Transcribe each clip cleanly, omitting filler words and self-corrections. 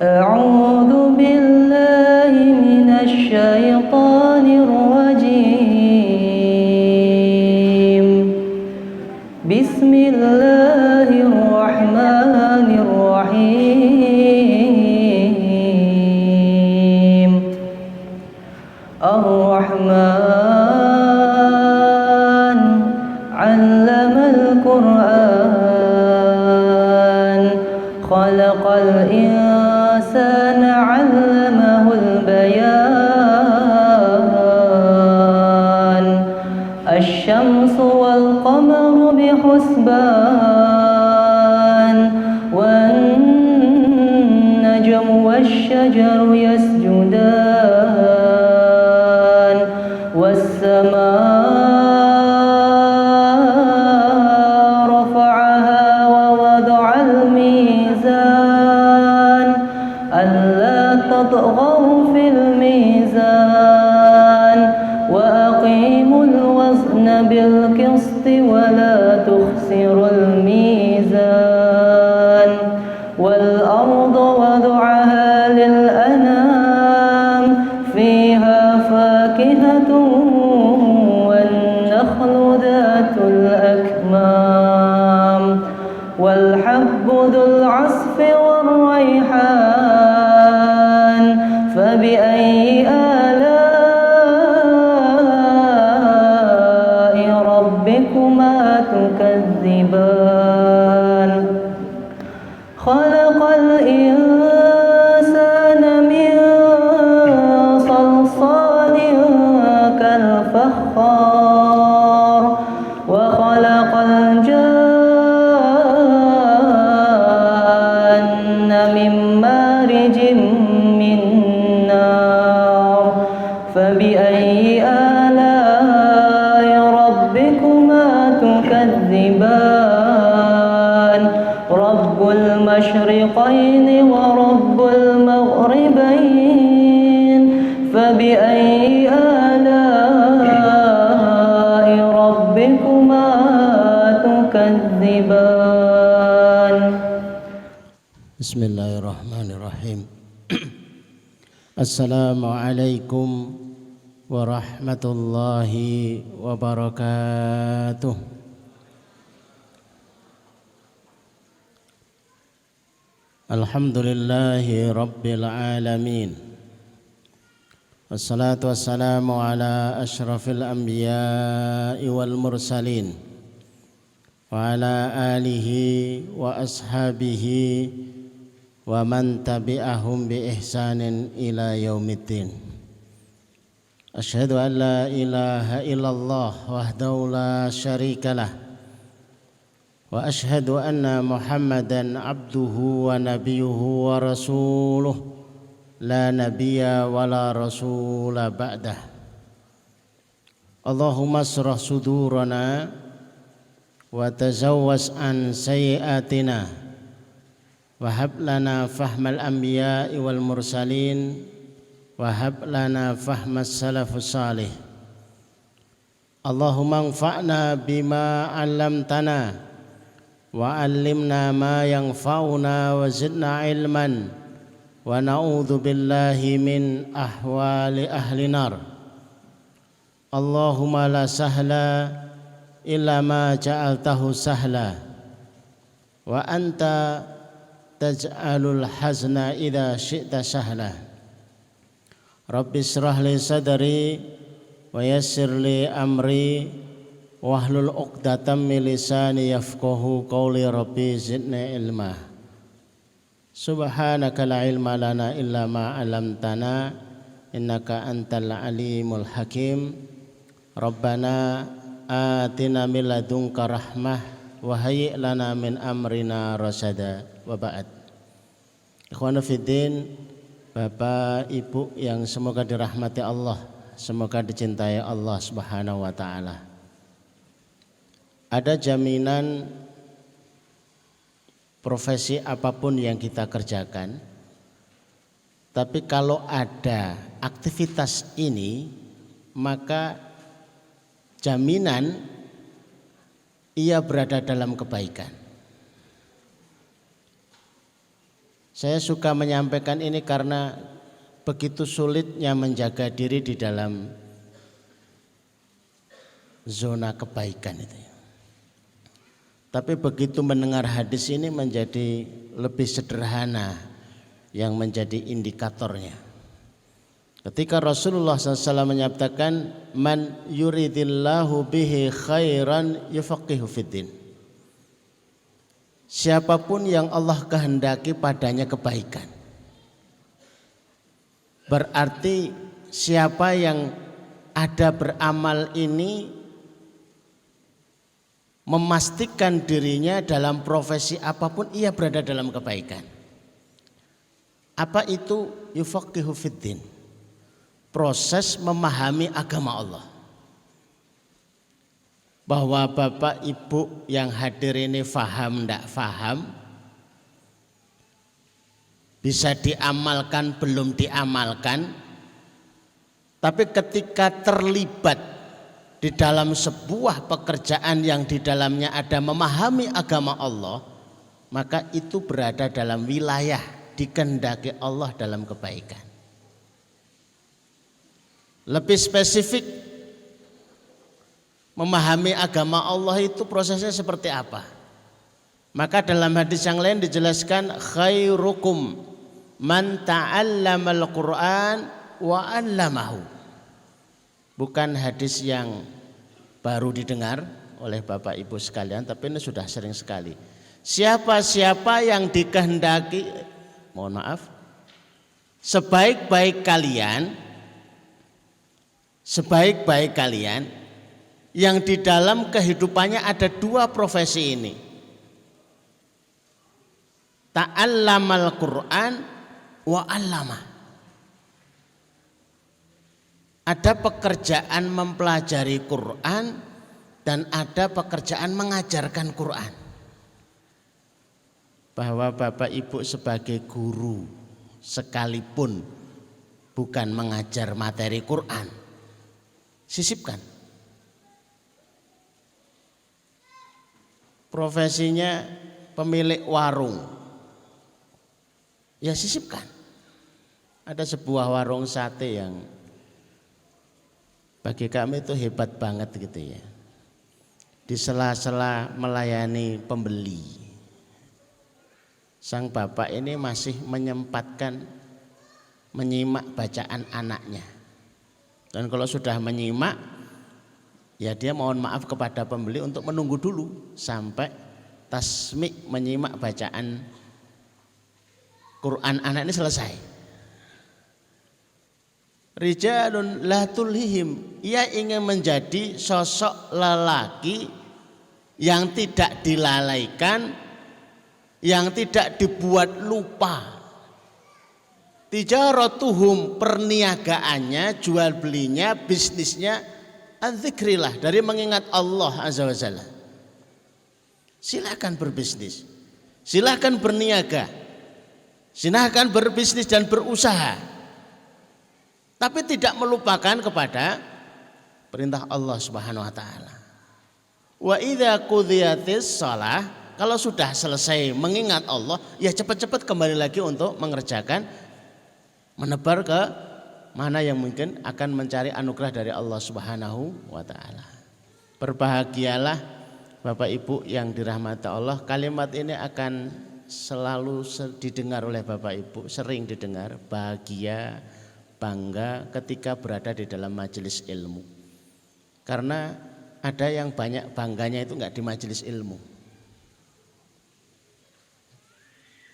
أعوذ بالله من الشيطان الرجيم. بسم الله الرحمن الرحيم. الرحمن علم القرآن خلق الإنسان علمه البيان. الشمس والقمر بحسبان والنجم والشجر يسجدان والسماء رفعها ووضع الميزان ألا تطغوا في الميزان وأقيموا الوزن بالقسط ولا تخسروا الميزان. والأرض وضعها للأنام فيها فاكهة والنخل ذات الأكمام والحب ذو العصف والريحان. فبأي آلاء ربكما تكذبان؟ خلق الإنسان من صلصال كالفخار وخلق الجان من مارج من نار. فبأي آلاء ربكما تكذبان؟ رب المشرقين ورب المغربين. فبأي آلاء ربكما تكذبان؟ بسم الله الرحمن الرحيم. السلام عليكم ورحمة الله وبركاته. Alhamdulillahi Rabbil Alamin. Wassalatu wassalamu ala ashrafil anbiya'i wal mursalin wa ala alihi wa ashabihi wa man tabi'ahum bi ihsanin ila yaumiddin. Asyhadu an la ilaha illallah wahdahu la syarikalah wa ashhadu anna Muhammadan abduhu wa nabiyuhu wa rasuluh la nabiyya wa la rasula ba'dah. Allahumma asrah sudurana wa tazawwas an sayyiatina wa hab lana fahmal anbiya'i wal mursalin wa hab lana fahmas salafus salih. Allahumma anfa'na bima 'allamtana wa 'allimna ma yanfa'una wa zidna ilman wa na'udzu billahi min ahwali ahli nar. Allahumma la sahla illa ma ja'altahu sahla wa anta taj'alul hazna idza syi'ta sahla. Rabbi shrah li sadri wa yassir li amri wahlul 'uqdatam min lisani yafqahu qawli. Rabbi zidni ilma. Subhanaka la ilma lana illa ma 'allamtana innaka antal alimul hakim. Rabbana atina min ladunka rahmah wa hayyi' lana min amrina rasyada. Wa ba'd. Ikhwanu fiddin, Bapak Ibu yang semoga dirahmati Allah, semoga dicintai Allah Subhanahu wa taala. Ada jaminan profesi apapun yang kita kerjakan, tapi kalau ada aktivitas ini, maka jaminan ia berada dalam kebaikan. Saya suka menyampaikan ini karena begitu sulitnya menjaga diri di dalam zona kebaikan itu ya. Tapi begitu mendengar hadis ini menjadi lebih sederhana yang menjadi indikatornya. Ketika Rasulullah SAW menyatakan man yuridillahu bihi khairan yufaqihu fiddin. Siapapun yang Allah kehendaki padanya kebaikan. Berarti siapa yang ada beramal ini memastikan dirinya dalam profesi apapun ia berada dalam kebaikan. Apa itu yufaqihu fiddin? Proses memahami agama Allah. Bahwa bapak ibu yang hadir ini faham tidak faham, bisa diamalkan belum diamalkan, tapi ketika terlibat di dalam sebuah pekerjaan yang di dalamnya ada memahami agama Allah, maka itu berada dalam wilayah dikehendaki Allah dalam kebaikan. Lebih spesifik, memahami agama Allah itu prosesnya seperti apa? Maka dalam hadis yang lain dijelaskan khairukum man ta'allamal Qur'an wa 'allamahu. Bukan hadis yang baru didengar oleh Bapak Ibu sekalian, tapi ini sudah sering sekali. Siapa-siapa yang dikehendaki, mohon maaf, sebaik-baik kalian yang di dalam kehidupannya ada dua profesi ini. Ta'allamal Qur'an wa 'allamah. Ada pekerjaan mempelajari Quran dan ada pekerjaan mengajarkan Quran. Bahwa Bapak Ibu sebagai guru sekalipun bukan mengajar materi Quran, sisipkan. Profesinya pemilik warung, ya sisipkan. Ada sebuah warung sate yang bagi kami itu hebat banget gitu ya. Di sela-sela melayani pembeli, sang bapak ini masih menyempatkan menyimak bacaan anaknya. Dan kalau sudah menyimak, ya dia mohon maaf kepada pembeli untuk menunggu dulu sampai tasmi' menyimak bacaan Quran anak ini selesai. Rijalun la tulhihim, ia ingin menjadi sosok lelaki yang tidak dilalaikan, yang tidak dibuat lupa. Tijaratuhum, perniagaannya, jual belinya, bisnisnya adzikrillah, dari mengingat Allah azza wa jalla. Silakan berbisnis, silakan berniaga, silakan berbisnis dan berusaha, tapi tidak melupakan kepada perintah Allah Subhanahu wa taala. Wa idza qudiyatis shalah, kalau sudah selesai mengingat Allah, ya cepat-cepat kembali lagi untuk mengerjakan, menebar ke mana yang mungkin akan mencari anugerah dari Allah Subhanahu wa taala. Berbahagialah Bapak Ibu yang dirahmati Allah. Kalimat ini akan selalu didengar oleh Bapak Ibu, sering didengar, bahagia, bangga ketika berada di dalam majelis ilmu. Karena ada yang banyak bangganya itu enggak di majelis ilmu.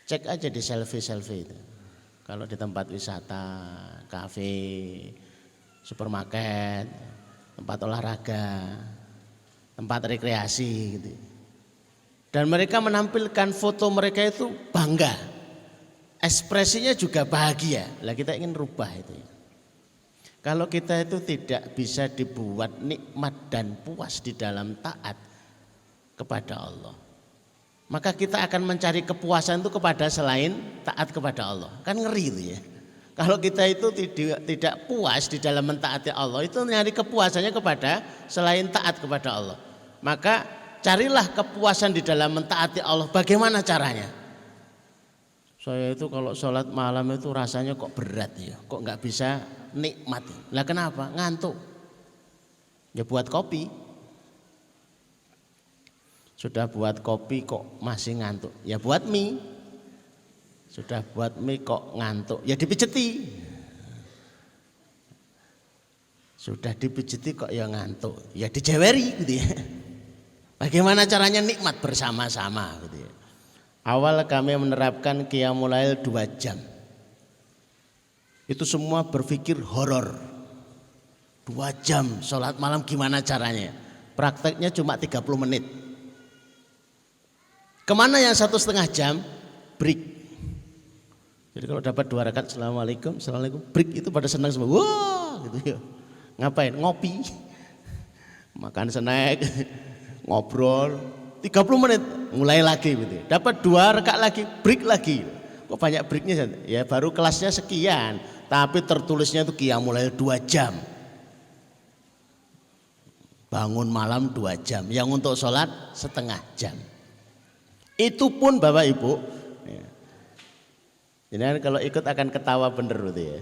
Cek aja di selfie-selfie itu. Kalau di tempat wisata, kafe, supermarket, tempat olahraga, tempat rekreasi gitu. Dan mereka menampilkan foto mereka itu bangga. Ekspresinya juga bahagia. Lah kita ingin rubah itu ya. Kalau kita itu tidak bisa dibuat nikmat dan puas di dalam taat kepada Allah, maka kita akan mencari kepuasan itu kepada selain taat kepada Allah. Kan ngeri itu ya. Kalau kita itu tidak puas di dalam mentaati Allah, itu nyari kepuasannya kepada selain taat kepada Allah. Maka carilah kepuasan di dalam mentaati Allah. Bagaimana caranya? Saya itu kalau sholat malam itu rasanya kok berat ya, kok nggak bisa nikmat. Lah kenapa? Ngantuk. Ya buat kopi. Sudah buat kopi kok masih ngantuk. Ya buat mie. Sudah buat mie kok ngantuk. Ya dipijeti. Sudah dipijeti kok ya ngantuk. Ya dijeweri gitu ya. Bagaimana caranya nikmat bersama-sama gitu ya. Awal kami menerapkan qiyamul lail 2 jam. Itu semua berpikir horor. 2 jam sholat malam gimana caranya? Prakteknya cuma 30 menit. Kemana yang 1,5 jam? Break. Jadi kalau dapat 2 rakaat assalamualaikum, assalamualaikum, break itu pada senang semua. Wah, gitu ya. Ngapain? Ngopi. Makan snack, ngobrol. 30 menit mulai lagi gitu. Dapat 2 rakaat lagi, break lagi. Kok banyak breaknya? Ya baru kelasnya sekian, tapi tertulisnya itu qiyamul lail 2 jam. Bangun malam 2 jam, yang untuk sholat 1/2 jam. Itu pun Bapak Ibu, jadi kalau ikut akan ketawa bener gitu ya.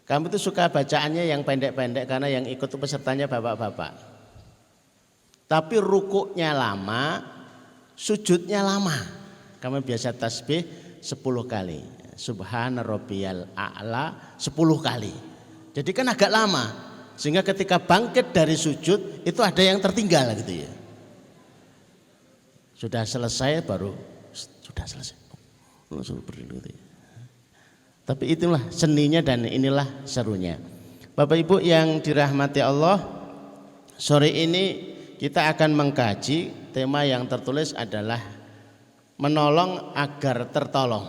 Kamu tuh suka bacaannya yang pendek-pendek karena yang ikut itu pesertanya bapak-bapak. Tapi rukuknya lama, sujudnya lama. Kamu biasa tasbih 10 kali. Subhana rabbiyal a'la 10 kali. Jadi kan agak lama. Sehingga ketika bangkit dari sujud itu ada yang tertinggal gitu ya. Sudah selesai baru sudah selesai. Langsung berdiri gitu ya. Tapi itulah seninya dan inilah serunya. Bapak Ibu yang dirahmati Allah, sore ini kita akan mengkaji tema yang tertulis adalah menolong agar tertolong.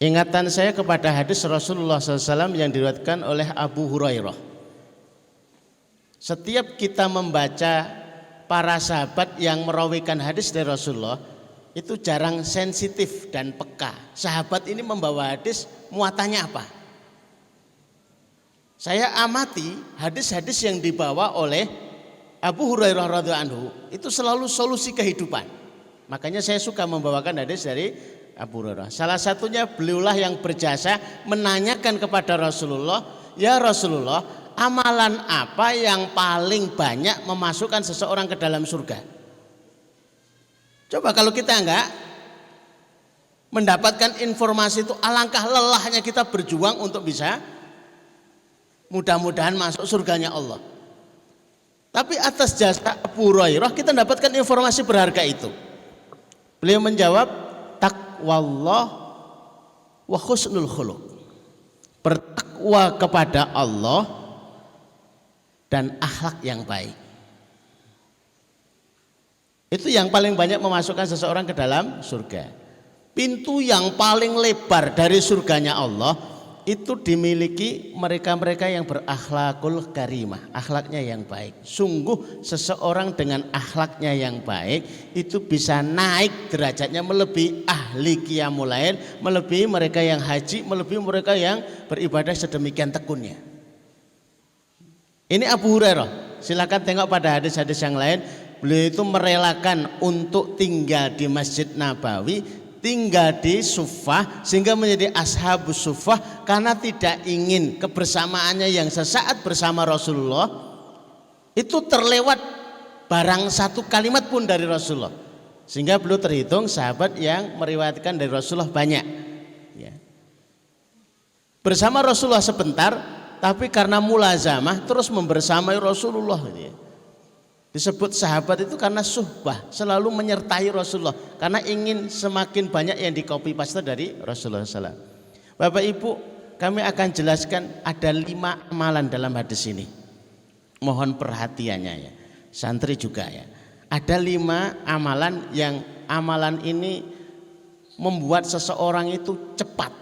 Ingatan saya kepada hadis Rasulullah SAW yang diriwayatkan oleh Abu Hurairah. Setiap kita membaca para sahabat yang merawikan hadis dari Rasulullah, itu jarang sensitif dan peka. Sahabat ini membawa hadis muatannya apa? Saya amati hadis-hadis yang dibawa oleh Abu Hurairah radhiyallahu anhu itu selalu solusi kehidupan. Makanya saya suka membawakan hadis dari Abu Hurairah. Salah satunya beliaulah yang berjasa menanyakan kepada Rasulullah, "Ya Rasulullah, amalan apa yang paling banyak memasukkan seseorang ke dalam surga?" Coba kalau kita enggak mendapatkan informasi itu, alangkah lelahnya kita berjuang untuk bisa mudah-mudahan masuk surganya Allah. Tapi atas jasa Abu Hurairah kita mendapatkan informasi berharga itu. Beliau menjawab, taqwallah wa husnul khuluq. Bertakwa kepada Allah dan akhlak yang baik. Itu yang paling banyak memasukkan seseorang ke dalam surga. Pintu yang paling lebar dari surganya Allah itu dimiliki mereka-mereka yang berakhlakul karimah, akhlaknya yang baik. Sungguh seseorang dengan akhlaknya yang baik itu bisa naik derajatnya melebihi ahli qiyamul lail, melebihi mereka yang haji, melebihi mereka yang beribadah sedemikian tekunnya. Ini Abu Hurairah. Silakan tengok pada hadis-hadis yang lain. Beliau itu merelakan untuk tinggal di Masjid Nabawi, tinggal di Suffah sehingga menjadi ashabus Suffah karena tidak ingin kebersamaannya yang sesaat bersama Rasulullah itu terlewat barang satu kalimat pun dari Rasulullah, sehingga beliau terhitung sahabat yang meriwayatkan dari Rasulullah banyak ya. Bersama Rasulullah sebentar tapi karena mulazamah terus membersamai Rasulullah gitu ya. Disebut sahabat itu karena suhbah, selalu menyertai Rasulullah karena ingin semakin banyak yang di copy paste dari Rasulullah SAW. Bapak Ibu, kami akan jelaskan ada 5 amalan dalam hadis ini. Mohon perhatiannya ya, santri juga ya. Ada 5 amalan yang amalan ini membuat seseorang itu cepat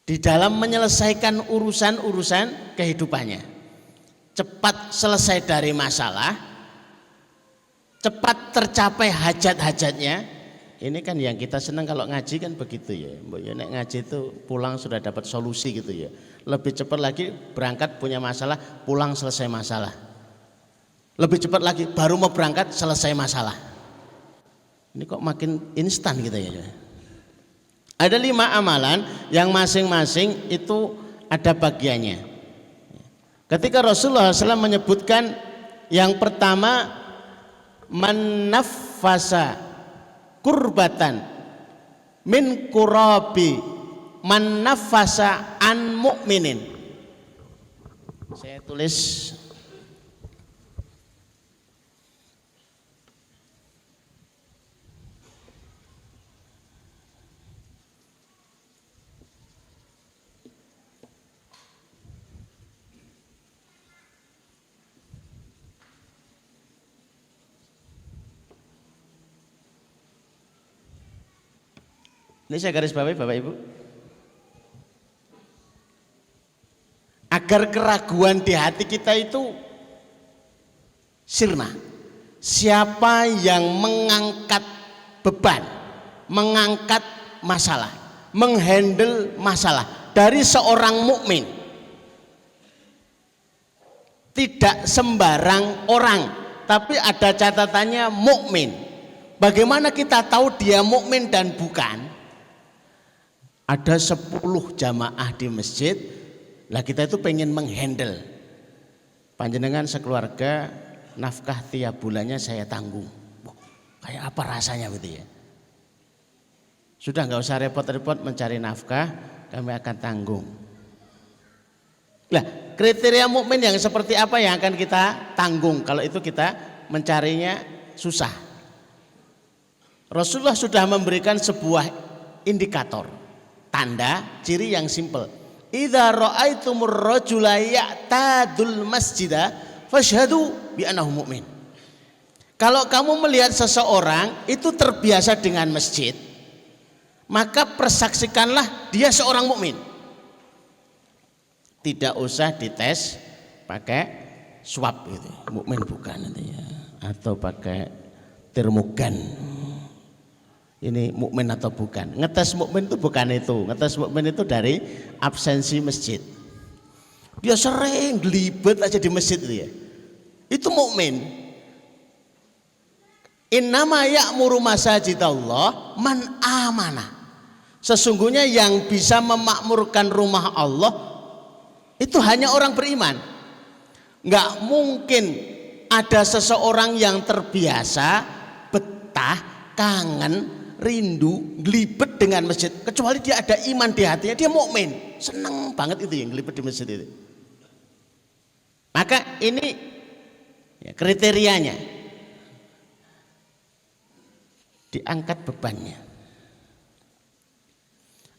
di dalam menyelesaikan urusan-urusan kehidupannya. Cepat selesai dari masalah, cepat tercapai hajat-hajatnya. Ini kan yang kita senang kalau ngaji kan begitu ya. Mbak ya, nek ngaji itu pulang sudah dapat solusi gitu ya. Lebih cepat lagi berangkat punya masalah, pulang selesai masalah. Lebih cepat lagi baru mau berangkat selesai masalah. Ini kok makin instan gitu ya. Ada 5 amalan yang masing-masing itu ada bagiannya. Ketika Rasulullah SAW menyebutkan yang pertama, man-naffasa kurbatan min kurabi man nafasa an mu'minin. Saya tulis ini, saya garis bawahi Bapak Ibu, agar keraguan di hati kita itu sirna. Siapa yang mengangkat beban, mengangkat masalah, menghandle masalah dari seorang mukmin, tidak sembarang orang, tapi ada catatannya mukmin. Bagaimana kita tahu dia mukmin dan bukan? Ada 10 jamaah di masjid, lah kita itu pengen menghandle. Panjenengan sekeluarga nafkah tiap bulannya saya tanggung. Wah, kayak apa rasanya gitu ya? Sudah nggak usah repot-repot mencari nafkah, kami akan tanggung. Lah, kriteria mukmin yang seperti apa yang akan kita tanggung kalau itu kita mencarinya susah? Rasulullah sudah memberikan sebuah indikator, tanda ciri yang simpel. Idza ra'aitumur rajula ya'tadul masjida fashhadu bi annahu mu'min. Kalau kamu melihat seseorang itu terbiasa dengan masjid, maka persaksikanlah dia seorang mukmin. Tidak usah dites pakai swab gitu. Mukmin bukan nanti ya, atau pakai termogan. Ini mukmin atau bukan? Ngetes mukmin itu bukan itu. Ngetes mukmin itu dari absensi masjid. Dia sering gelibet aja di masjid itu ya. Itu mukmin. Innama ya'muru masajidallah man amana. Sesungguhnya yang bisa memakmurkan rumah Allah itu hanya orang beriman. Nggak mungkin ada seseorang yang terbiasa betah, kangen, rindu, gelibet dengan masjid, kecuali dia ada iman di hatinya, dia mukmin, seneng banget itu yang gelibet di masjid itu. Maka ini ya, kriterianya, diangkat bebannya.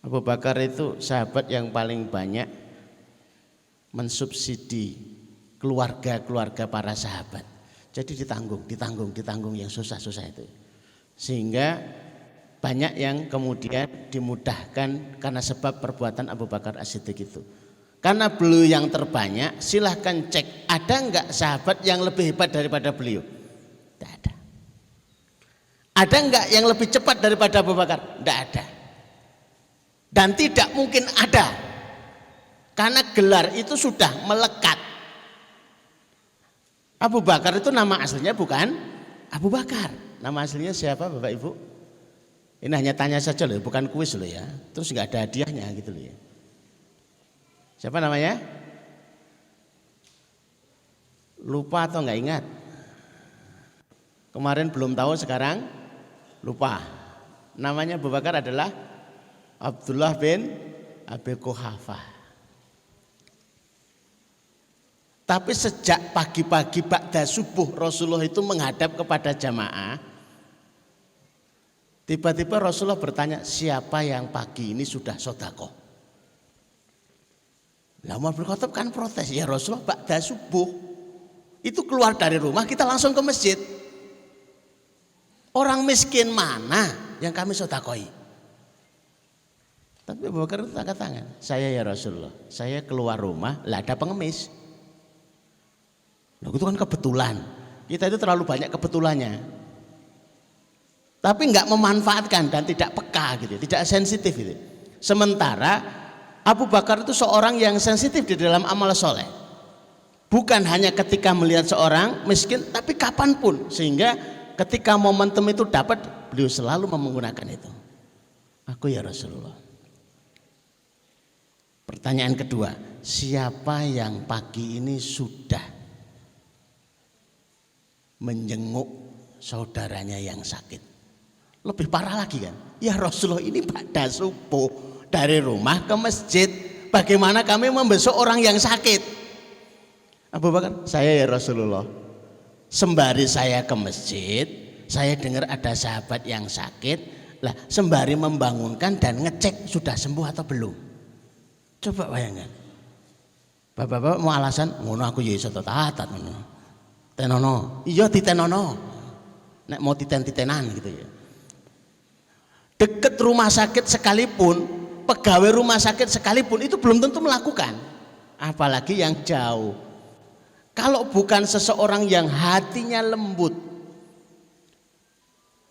Abu Bakar itu sahabat yang paling banyak mensubsidi keluarga-keluarga para sahabat. Jadi ditanggung yang susah-susah itu. Sehingga banyak yang kemudian dimudahkan karena sebab perbuatan Abu Bakar As-Siddiq itu. Karena beliau yang terbanyak, silahkan cek ada enggak sahabat yang lebih hebat daripada beliau? Tidak ada. Ada enggak yang lebih cepat daripada Abu Bakar? Tidak ada. Dan tidak mungkin ada. Karena gelar itu sudah melekat. Abu Bakar itu nama aslinya bukan Abu Bakar. Nama aslinya siapa Bapak Ibu? Ini hanya tanya saja loh, bukan kuis loh ya. Terus nggak ada hadiahnya gitu loh ya. Siapa namanya? Lupa atau nggak ingat? Kemarin belum tahu, sekarang lupa. Namanya Abu Bakar adalah Abdullah bin Abi Quhafah. Tapi sejak pagi-pagi ba'da subuh Rasulullah itu menghadap kepada jamaah. Tiba-tiba Rasulullah bertanya, siapa yang pagi ini sudah sedekah? Lah Umar bin Khattab kan protes, ya Rasulullah ba'da subuh itu keluar dari rumah kita langsung ke masjid. Orang miskin mana yang kami sedekahi? Tapi Abu Bakar itu angkat tangan, saya ya Rasulullah, saya keluar rumah lah ada pengemis. Nah, itu kan kebetulan. Kita itu terlalu banyak kebetulannya. Tapi enggak memanfaatkan dan tidak peka gitu, tidak sensitif gitu. Sementara Abu Bakar itu seorang yang sensitif di dalam amal soleh. Bukan hanya ketika melihat seorang miskin, tapi kapanpun. Sehingga ketika momentum itu dapat, Beliau selalu menggunakan itu. Aku ya Rasulullah. Pertanyaan kedua, siapa yang pagi ini sudah menjenguk saudaranya yang sakit? Lebih parah lagi kan? Ya Rasulullah, ini pada subuh dari rumah ke masjid, bagaimana kami membesuk orang yang sakit? Abu Bakar, saya ya Rasulullah, sembari saya ke masjid, saya dengar ada sahabat yang sakit, lah sembari membangunkan dan ngecek sudah sembuh atau belum. Coba bayangkan, bapak-bapak mau alasan, ngono aku ya iso tatat ngono. Tenono, iya ditenono. Nek mau titen-titenan gitu ya. Deket rumah sakit sekalipun, pegawai rumah sakit sekalipun itu belum tentu melakukan. Apalagi yang jauh. Kalau bukan seseorang yang hatinya lembut.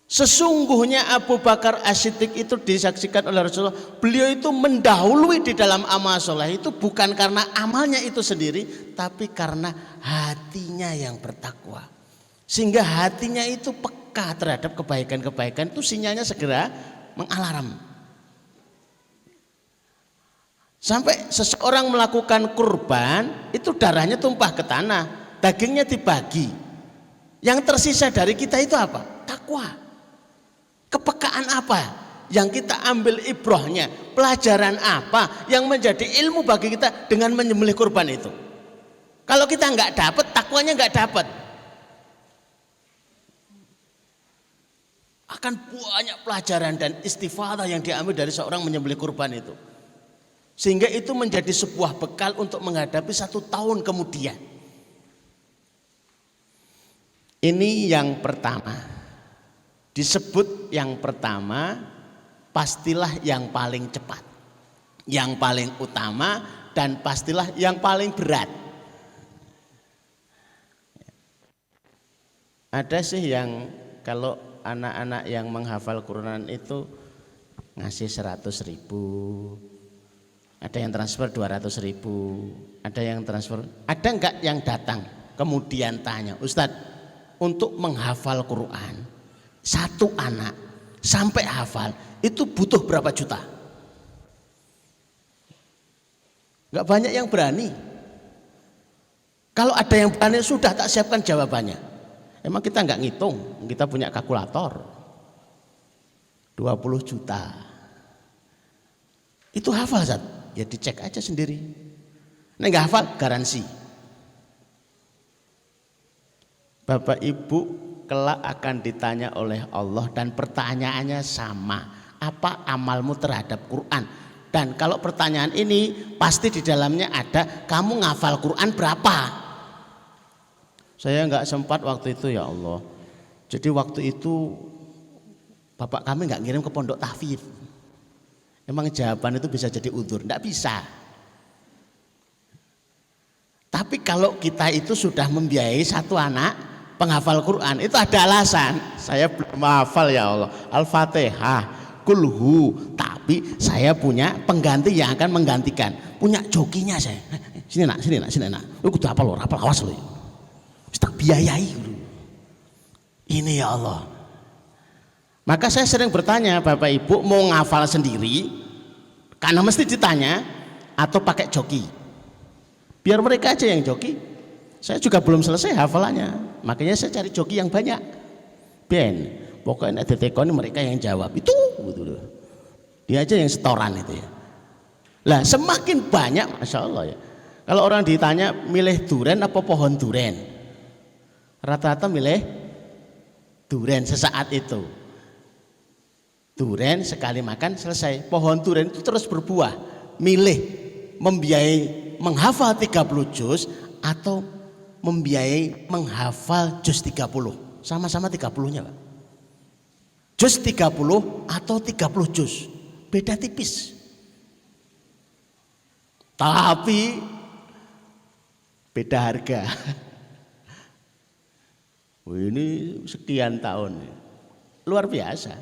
Sesungguhnya Abu Bakar As-Siddiq itu disaksikan oleh Rasulullah, beliau itu mendahului di dalam amal soleh itu bukan karena amalnya itu sendiri, tapi karena hatinya yang bertakwa. Sehingga hatinya itu peka terhadap kebaikan-kebaikan, itu sinyalnya segera mengalarm. Sampai seseorang melakukan kurban, itu darahnya tumpah ke tanah, dagingnya dibagi. Yang tersisa dari kita itu apa? Takwa. Kepekaan apa yang kita ambil ibrahnya, pelajaran apa yang menjadi ilmu bagi kita dengan menyembelih kurban itu? Kalau kita nggak dapat, takwanya nggak dapat, akan banyak pelajaran dan istifadah yang diambil dari seorang menyembelih kurban itu, sehingga itu menjadi sebuah bekal untuk menghadapi 1 tahun kemudian. Ini yang pertama. Disebut yang pertama, pastilah yang paling cepat, yang paling utama, dan pastilah yang paling berat. Ada sih yang kalau anak-anak yang menghafal Quran itu ngasih 100.000, ada yang transfer 200.000, ada yang transfer. Ada enggak yang datang kemudian tanya, Ustadz, untuk menghafal Quran 1 anak sampai hafal itu butuh berapa juta? Enggak banyak yang berani. Kalau ada yang berani sudah tak siapkan jawabannya. Emang kita enggak ngitung, kita punya kalkulator. 20 juta. Itu hafal Zat? Ya dicek aja sendiri. Nek enggak hafal garansi. Bapak Ibu kelak akan ditanya oleh Allah dan pertanyaannya sama, apa amalmu terhadap Quran? Dan kalau pertanyaan ini pasti di dalamnya ada, kamu ngafal Quran berapa? Saya nggak sempat waktu itu ya Allah. Jadi waktu itu bapak kami nggak ngirim ke pondok tahfidz. Emang jawaban itu bisa jadi udzur? Nggak bisa. Tapi kalau kita itu sudah membiayai 1 anak penghafal Quran, itu ada alasan. Saya belum hafal ya Allah, Al-Fatihah, Kulhu, tapi saya punya pengganti yang akan menggantikan, punya jokinya saya. Sini nak, sini nak. Lu kudu hafal lo, hafal awas lo. Tak biayai dulu. Ini ya Allah. Maka saya sering bertanya, Bapak Ibu mau ngafal sendiri karena mesti ditanya atau pakai joki? Biar mereka aja yang joki. Saya juga belum selesai hafalannya, makanya saya cari joki yang banyak. Ben, pokoknya ada tekoni mereka yang jawab itu, gitu. Dia aja yang setoran itu ya. Lah semakin banyak, masya Allah ya. Kalau orang ditanya milih duren apa pohon duren, rata-rata milih duren sesaat itu. Duren sekali makan selesai. Pohon duren itu terus berbuah. Milih membiayai menghafal 30 juz atau membiayai menghafal juz 30, sama-sama 30-nya Pak. Juz 30 atau 30 juz, beda tipis. Tapi beda harga. Ini sekian tahun, luar biasa.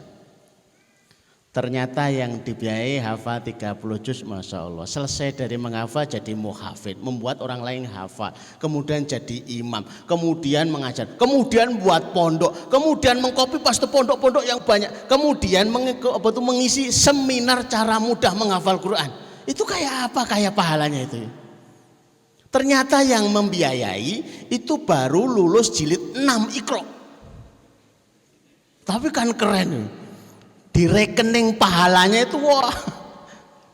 Ternyata yang dibiayai hafal 30 juz, Masya Allah. Selesai dari menghafal jadi muhafid, membuat orang lain hafal, kemudian jadi imam, kemudian mengajar, kemudian buat pondok, kemudian mengkopi paste pondok-pondok yang banyak, kemudian mengisi seminar cara mudah menghafal Quran. Itu kayak apa kayak pahalanya itu? Ternyata yang membiayai itu baru lulus jilid 6 Iqra. Tapi kan keren. Di rekening pahalanya itu wah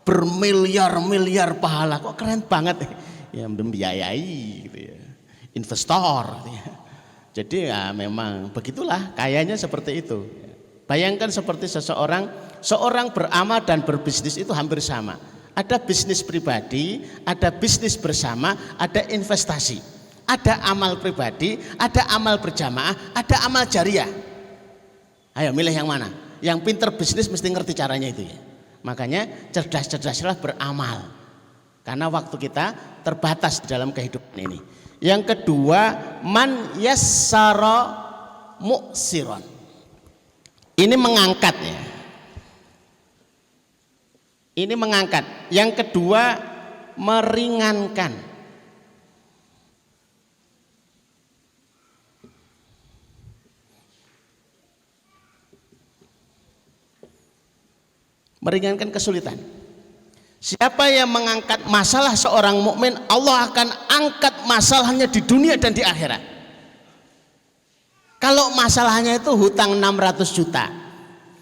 bermiliar-miliar pahala, kok keren banget ya, membiayai gitu ya, investor gitu ya. Jadi ya memang begitulah kayaknya seperti itu. Bayangkan seperti seorang beramal dan berbisnis itu hampir sama. Ada bisnis pribadi, ada bisnis bersama, ada investasi, ada amal pribadi, ada amal berjamaah, ada amal jariah. Ayo milih yang mana? Yang pinter bisnis mesti ngerti caranya itu ya. Makanya cerdas-cerdaslah beramal. Karena waktu kita terbatas dalam kehidupan ini. Yang kedua, man yassara mu'siron. Ini mengangkat ya. Ini mengangkat. Yang kedua, meringankan. Meringankan kesulitan. Siapa yang mengangkat masalah seorang mukmin, Allah akan angkat masalahnya di dunia dan di akhirat. Kalau masalahnya itu hutang 600 juta,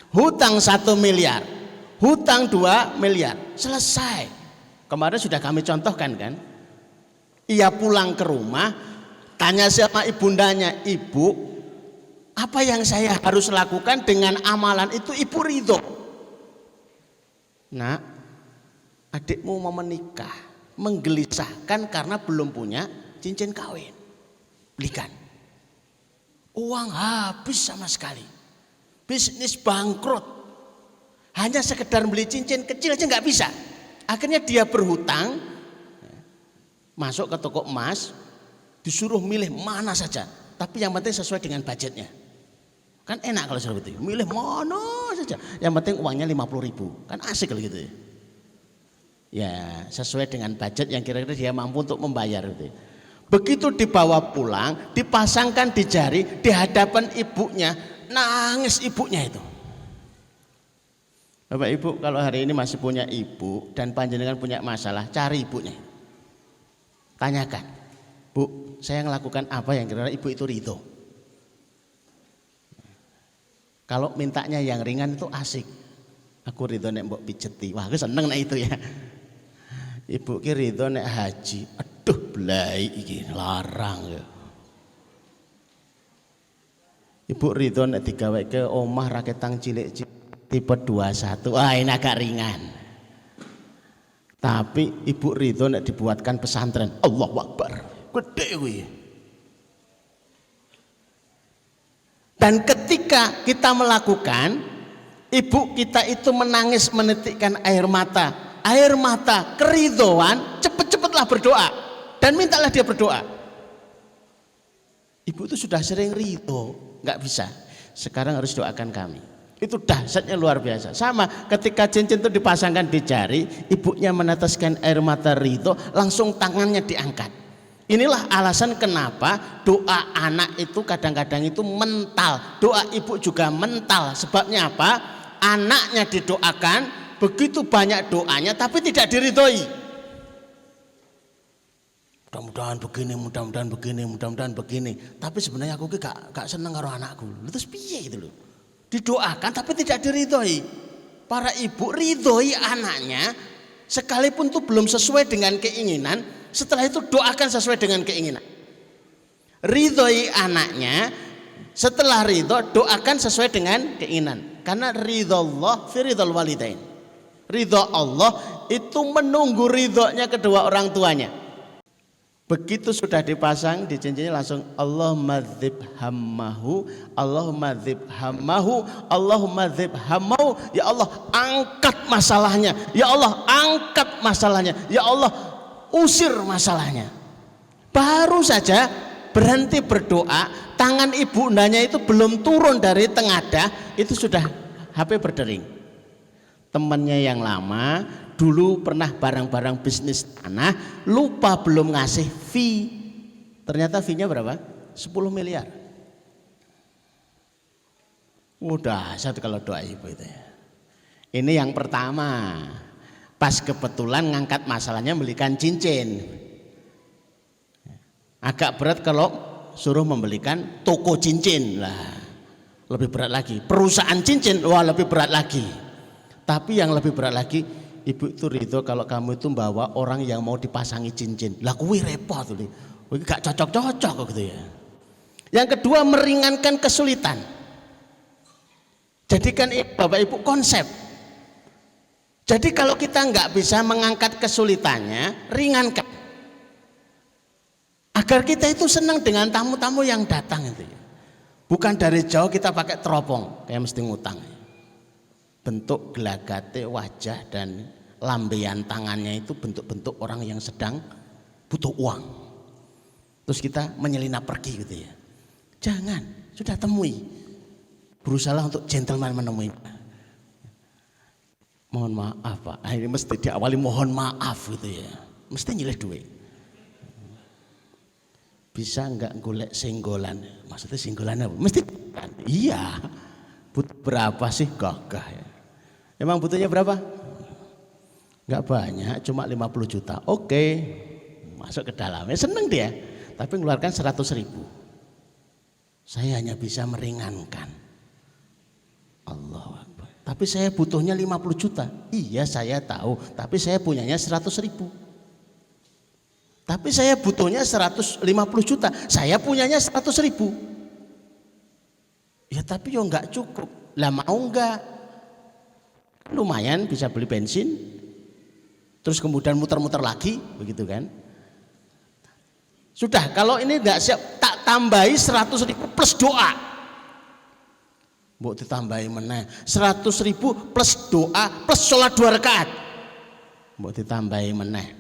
hutang 1 miliar, hutang 2 miliar, selesai. Kemarin sudah kami contohkan kan. Ia pulang ke rumah, tanya sama ibundanya, "Ibu, apa yang saya harus lakukan dengan amalan itu Ibu ridho?" Nak, adikmu mau menikah, menggelisahkan karena belum punya cincin kawin. Belikan. Uang habis sama sekali. Bisnis bangkrut. Hanya sekedar beli cincin kecil aja nggak bisa. Akhirnya dia berhutang, masuk ke toko emas, disuruh milih mana saja. Tapi yang penting sesuai dengan budgetnya. Kan enak kalau seperti itu, milih mana saja, yang penting uangnya 50.000, kan asik kalau gitu ya. Ya sesuai dengan budget yang kira-kira dia mampu untuk membayar gitu. Begitu dibawa pulang, dipasangkan di jari di hadapan ibunya, nangis ibunya itu. Bapak Ibu, kalau hari ini masih punya ibu dan panjenengan punya masalah, cari ibunya, tanyakan, "Bu, saya melakukan apa yang kira-kira ibu itu ridho?" Kalau mintanya yang ringan itu asik. Aku ridho nek mbok pijeti. Wah, aku seneng nek itu ya. Ibu ki ridho nek haji. Aduh, blai iki larang ya. Ibu ridho nek digaweke omah raketang cilik-cilik tipe 21. Wah, ini agak ringan. Tapi ibu ridho nek dibuatkan pesantren. Allahu Akbar. Gede kuwi. Dan ketika kita melakukan, ibu kita itu menangis menitikkan air mata keridhoan, cepet-cepetlah berdoa dan mintalah dia berdoa. Ibu itu sudah sering ridho, nggak bisa. Sekarang harus doakan kami. Itu dahsyatnya luar biasa. Sama ketika cincin itu dipasangkan di jari, ibunya meneteskan air mata ridho, langsung tangannya diangkat. Inilah alasan kenapa doa anak itu kadang-kadang itu mental, doa ibu juga mental. Sebabnya apa? Anaknya didoakan, begitu banyak doanya tapi tidak diridhoi. Mudah-mudahan begini, mudah-mudahan begini, mudah-mudahan begini. Tapi sebenarnya aku gak seneng karo anakku. Terus piye gitu loh? Didoakan tapi tidak diridhoi. Para ibu ridhoi anaknya, sekalipun itu belum sesuai dengan keinginan. Setelah itu doakan sesuai dengan keinginan. Ridhoi anaknya, setelah ridho doakan sesuai dengan keinginan. Karena ridho Allah fi ridhol walidain. Ridho Allah itu menunggu ridhonya kedua orang tuanya. Begitu sudah dipasang di cincinnya langsung Allahumma dzib hammahu, Allahumma dzib hammahu, Allahumma dzib hammahu. Ya Allah, angkat masalahnya. Ya Allah, angkat masalahnya. Ya Allah, usir masalahnya. Baru saja berhenti berdoa, tangan ibundanya itu belum turun dari tengadah, itu sudah HP berdering. Temannya yang lama dulu pernah barang-barang bisnis tanah, lupa belum ngasih fee. Ternyata fee-nya berapa? 10 miliar. Udah satu kalau doa ibu itu ya. Ini yang pertama. Pas kebetulan ngangkat masalahnya belikan cincin. Agak berat kalau suruh membelikan toko cincin lah, lebih berat lagi. Perusahaan cincin, wah lebih berat lagi. Tapi yang lebih berat lagi, ibu itu ridho kalau kamu itu bawa orang yang mau dipasangi cincin. Lah kuwi repot tuh, gak cocok-cocok gitu ya. Yang kedua, meringankan kesulitan. Jadikan Bapak Ibu konsep. Jadi kalau kita nggak bisa mengangkat kesulitannya, ringankan. Agar kita itu senang dengan tamu-tamu yang datang itu ya. Bukan dari jauh kita pakai teropong kayak mesti ngutang. Bentuk gelagate wajah dan lambaian tangannya itu bentuk-bentuk orang yang sedang butuh uang. Terus kita menyelinap pergi gitu ya. Jangan, sudah temui. Berusaha untuk gentleman menemui. Mohon maaf Pak, ini mesti diawali mohon maaf gitu ya. Mesti nyilih duit. Bisa enggak golek singgolan? Maksudnya singgolan apa? Mesti kan? Iya. Butuh berapa sih? Gagah ya. Emang butuhnya berapa? Enggak banyak, cuma 50 juta. Oke. Masuk ke dalamnya, seneng dia. Tapi mengeluarkan 100.000. Saya hanya bisa meringankan. Allahu Akbar. Tapi saya butuhnya 50 juta. Iya saya tahu, tapi saya punyanya 100.000. Tapi saya butuhnya 150 juta. Saya punyanya 100.000. Ya tapi yo enggak cukup. Lah mau enggak? Lumayan bisa beli bensin. Terus kemudian muter-muter lagi, begitu kan? Sudah, kalau ini enggak siap, tak tambahi 100.000 plus doa. Mbok ditambahi meneh 100.000 plus doa plus sholat 2 rakaat. Mbok ditambahi meneh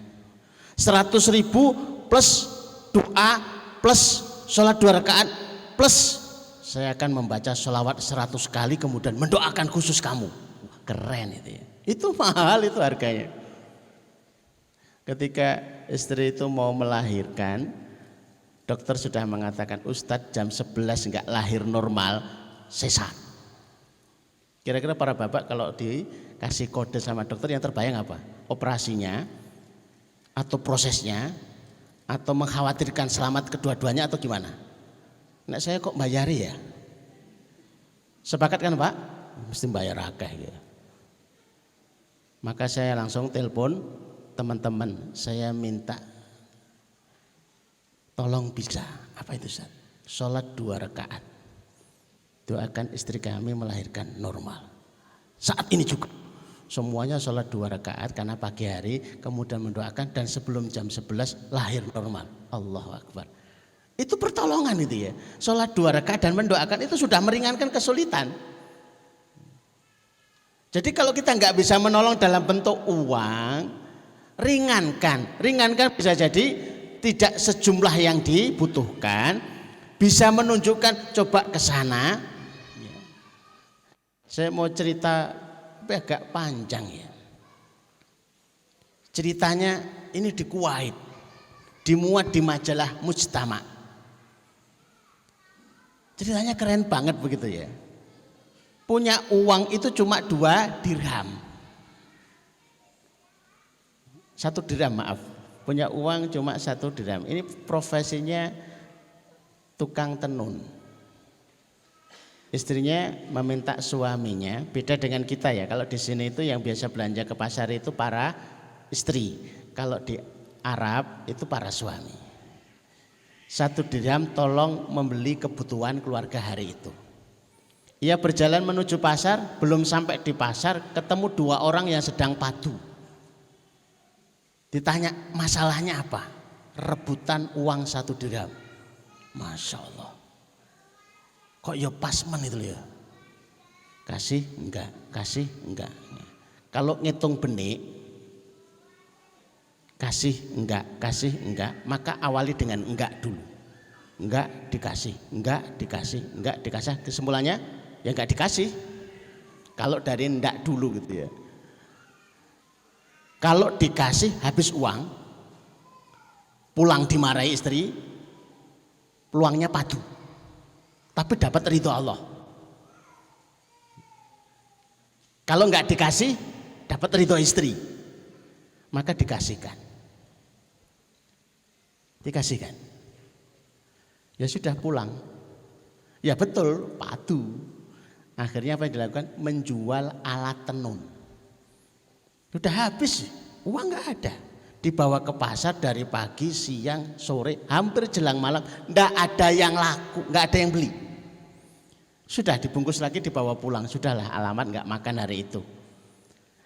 100.000 plus doa plus sholat 2 rakaat plus saya akan membaca sholawat 100 kali kemudian mendoakan khusus kamu. Keren itu ya. Itu mahal itu harganya. Ketika istri itu mau melahirkan, dokter sudah mengatakan, Ustadz jam 11 enggak lahir normal, sesat. Kira-kira para bapak kalau dikasih kode sama dokter yang terbayang apa? Operasinya atau prosesnya atau mengkhawatirkan selamat kedua-duanya atau gimana? Nek saya kok bayari ya? Sepakat kan Pak? Mesti bayar akeh ya. Maka saya langsung telepon teman-teman, saya minta tolong bisa apa itu Ustaz? Sholat 2 rakaat. Doakan istri kami melahirkan normal. Saat ini juga semuanya sholat 2 rakaat karena pagi hari, kemudian mendoakan dan sebelum jam 11 lahir normal. Allahu Akbar. Itu pertolongan itu ya. Sholat 2 rakaat dan mendoakan itu sudah meringankan kesulitan. Jadi kalau kita nggak bisa menolong dalam bentuk uang, ringankan bisa jadi tidak sejumlah yang dibutuhkan, bisa menunjukkan coba ke sana. Saya mau cerita tapi agak panjang ya. Ceritanya ini di Kuwait, dimuat di majalah Mujtama. Ceritanya keren banget begitu ya. Punya uang itu cuma 2 dirham. 1 dirham maaf. Punya uang cuma 1 dirham. Ini profesinya tukang tenun. Istrinya meminta suaminya, beda dengan kita ya. Kalau di sini itu yang biasa belanja ke pasar itu para istri. Kalau di Arab itu para suami. 1 dirham tolong membeli kebutuhan keluarga hari itu. Ia berjalan menuju pasar, belum sampai di pasar ketemu 2 orang yang sedang padu. Ditanya masalahnya apa? Rebutan uang 1 dirham. Masya Allah. Kok ya pasmen itu ya? Kasih enggak, kasih enggak. Kalau ngitung benik, kasih enggak, maka awali dengan enggak dulu. Enggak dikasih, kesimpulannya ya enggak dikasih. Kalau dari enggak dulu gitu ya. Kalau dikasih habis uang, pulang dimarahi istri, peluangnya padu. Tapi dapat ridho Allah. Kalau nggak dikasih, dapat ridho istri, maka dikasihkan. Dikasihkan. Ya sudah pulang. Ya betul, padu. Akhirnya apa yang dilakukan? Menjual alat tenun. Sudah habis, uang nggak ada. Dibawa ke pasar dari pagi, siang, sore, hampir jelang malam, nggak ada yang laku, nggak ada yang beli. Sudah dibungkus lagi, dibawa pulang. Sudahlah, alamat nggak makan hari itu.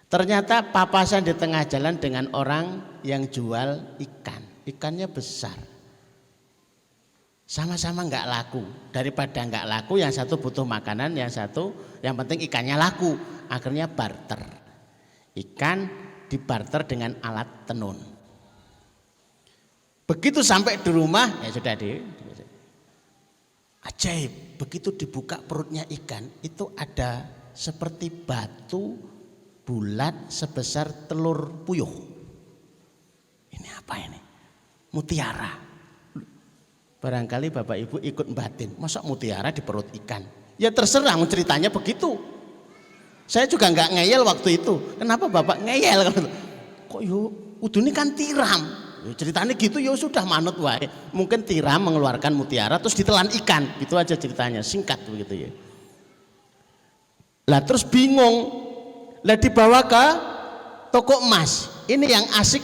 Ternyata papasan di tengah jalan dengan orang yang jual ikan. Ikannya besar. Sama-sama nggak laku. Daripada nggak laku, yang satu butuh makanan, yang satu yang penting ikannya laku. Akhirnya barter. Ikan dibarter dengan alat tenun. Begitu sampai di rumah, ya sudah ajaib. Begitu dibuka perutnya ikan, itu ada seperti batu bulat sebesar telur puyuh. Ini apa ini? Mutiara. Barangkali Bapak Ibu ikut batin, masa mutiara di perut ikan? Ya terserah, ceritanya begitu. Saya juga nggak ngeyel waktu itu. Kenapa Bapak ngeyel? Kok yo udune kan tiram. Ya, ceritanya gitu, ya sudah manut wae. Mungkin tiram mengeluarkan mutiara terus ditelan ikan, gitu aja ceritanya, singkat begitu ya. Lah terus bingung. Lah dibawa ke toko emas. Ini yang asik.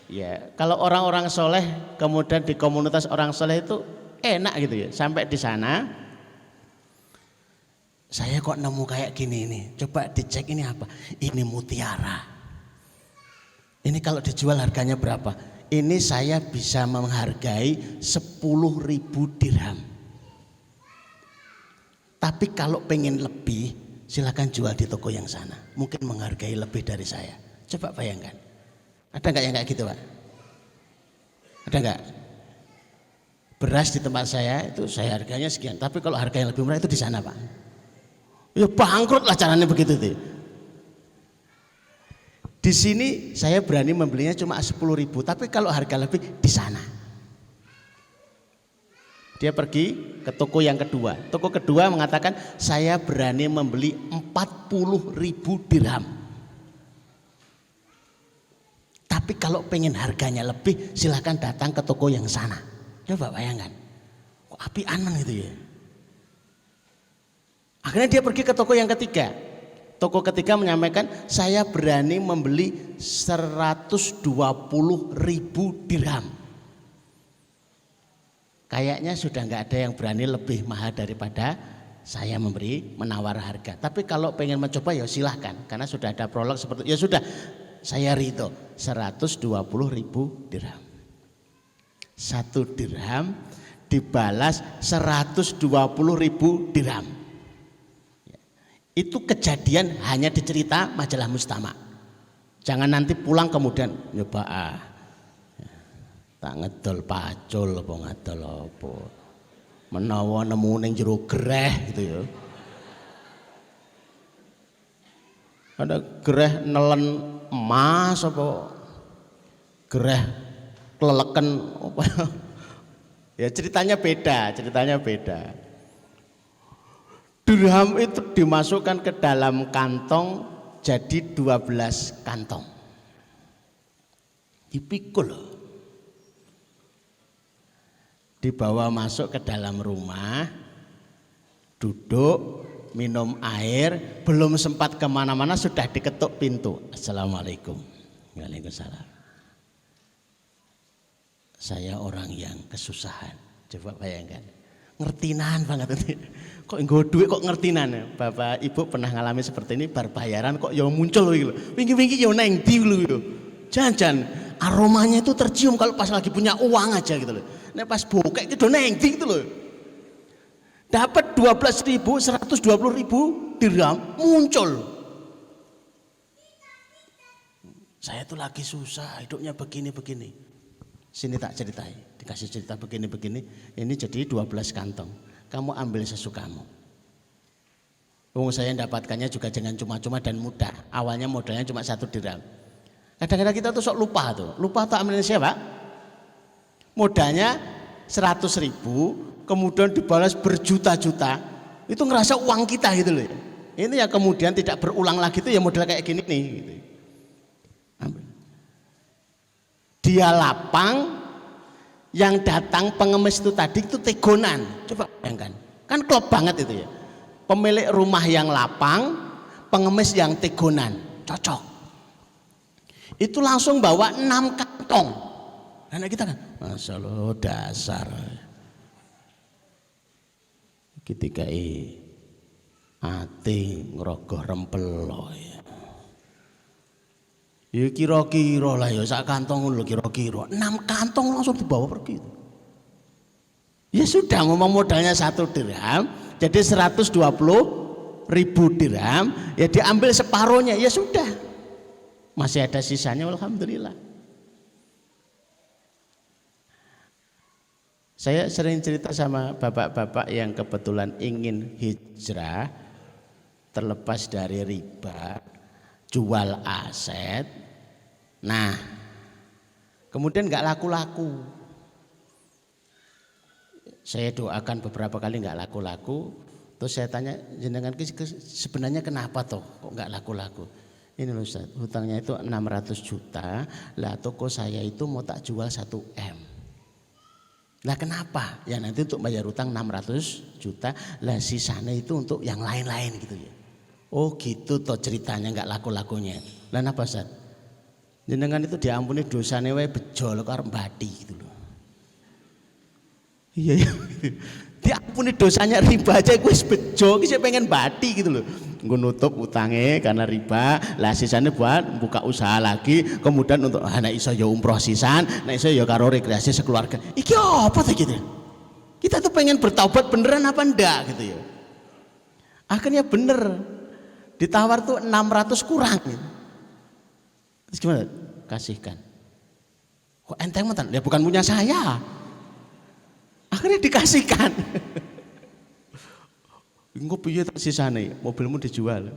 Ya, kalau orang-orang soleh kemudian di komunitas orang soleh itu enak gitu ya. Sampai di sana, saya kok nemu kayak gini ini. Coba dicek ini apa? Ini mutiara. Ini kalau dijual harganya berapa? Ini saya bisa menghargai 10.000 dirham. Tapi kalau pengen lebih, silakan jual di toko yang sana. Mungkin menghargai lebih dari saya. Coba bayangkan. Ada nggak yang kayak gitu, Pak? Ada nggak? Beras di tempat saya itu saya harganya sekian. Tapi kalau harga yang lebih murah itu di sana, Pak. Ya bangkrut lah caranya begitu tuh. Di sini saya berani membelinya cuma 10.000, tapi kalau harga lebih di sana. Dia pergi ke toko yang kedua. Toko kedua mengatakan saya berani membeli 40.000 dirham. Tapi kalau pengen harganya lebih, silahkan datang ke toko yang sana. Coba bayangkan, kok apianan gitu ya. Akhirnya dia pergi ke toko yang ketiga. Toko ketiga menyampaikan saya berani membeli 120.000 dirham. Kayaknya sudah nggak ada yang berani lebih mahal daripada saya menawar harga. Tapi kalau pengen mencoba ya silahkan, karena sudah ada prolog seperti ya sudah, saya ridho 120.000 dirham. 1 dirham dibalas 120.000 dirham. Itu kejadian hanya dicerita majalah Mujtama. Jangan nanti pulang kemudian nyoba tak ngedol pacul apa ngadol apa. Menawa nemu ning jero greh gitu ya. Ada greh nelen emas apa greh kleleken apa. Ya ceritanya beda. Dirham itu dimasukkan ke dalam kantong jadi 12 kantong. Dipikul. Dibawa masuk ke dalam rumah, duduk, minum air, belum sempat kemana-mana sudah diketuk pintu. Assalamualaikum. Waalaikumsalam. Saya orang yang kesusahan. Coba bayangkan. Ngertinan banget ini. Kok nggo duit kok ngertinan. Bapak Ibu pernah ngalami seperti ini, bar bayaran kok ya muncul gitu. Wingi-wingi ya neng ndi lho. Jangan aromanya itu tercium kalau pas lagi punya uang aja gitu loh. Nek pas bokek itu neng ndi gitu loh. Dapat 12.000, 120.000 dirham muncul. Saya tuh lagi susah, hidupnya begini. Sini tak ceritai, dikasih cerita begini-begini, ini jadi 12 kantong. Kamu ambil sesukamu. Saya dapatkannya juga jangan cuma-cuma dan mudah. Awalnya modalnya cuma 1 dirham. Kadang-kadang kita tuh sok lupa tuh. Lupa tuh ambilnya siapa? Modalnya 100.000, kemudian dibalas berjuta-juta. Itu ngerasa uang kita gitu loh. Ini yang kemudian tidak berulang lagi tuh ya model kayak gini nih gitu. Ambil. Dia lapang, yang datang pengemis itu tadi itu tegonan. Coba bayangkan. Kan klop banget itu ya. Pemilik rumah yang lapang, pengemis yang tegonan. Cocok. Itu langsung bawa 6 kantong. Anak kita kan, Masya Allah dasar. Ketika ati ngerogoh rempelo ya. Ya kira-kira lah ya sak kantong lho kira-kira. 6 kantong langsung dibawa pergi. Ya sudah memang modalnya 1 dirham, jadi 120.000 dirham, ya diambil separuhnya, ya sudah. Masih ada sisanya, alhamdulillah. Saya sering cerita sama bapak-bapak yang kebetulan ingin hijrah, terlepas dari riba, jual aset. Nah, kemudian nggak laku-laku. Saya doakan beberapa kali nggak laku-laku. Terus saya tanya, jenengan sebenarnya kenapa toh kok nggak laku-laku? Ini loh Ustaz, hutangnya itu 600 juta, lah toko saya itu mau tak jual 1 M. Lah kenapa? Ya nanti untuk bayar hutang 600 juta, lah sisanya itu untuk yang lain-lain gitu ya. Oh gitu toh ceritanya nggak laku-lakunya. Lah napa Ustaz? Jenengan itu diampuni dosane wae bejo karo mbati gitu loh. Iya ya. Diampuni dosanya riba aja gue bejo, saya pengen bati gitu loh. Gue nutup utangnya karena riba, lah sisanya buat buka usaha lagi, kemudian untuk anak iso ya umroh sisan, nah iso ya karo rekreasi sekeluarga. Iki apa tuh gitu? Kita tuh pengen bertaubat beneran apa enggak gitu ya? Akhirnya bener, ditawar tuh 600 kurang. Gitu. Terus gimana? Kasihkan. Kok enteng mantan? Ya bukan punya saya. Akhirnya dikasihkan. Engko piye tak sisane? Mobilmu dijual.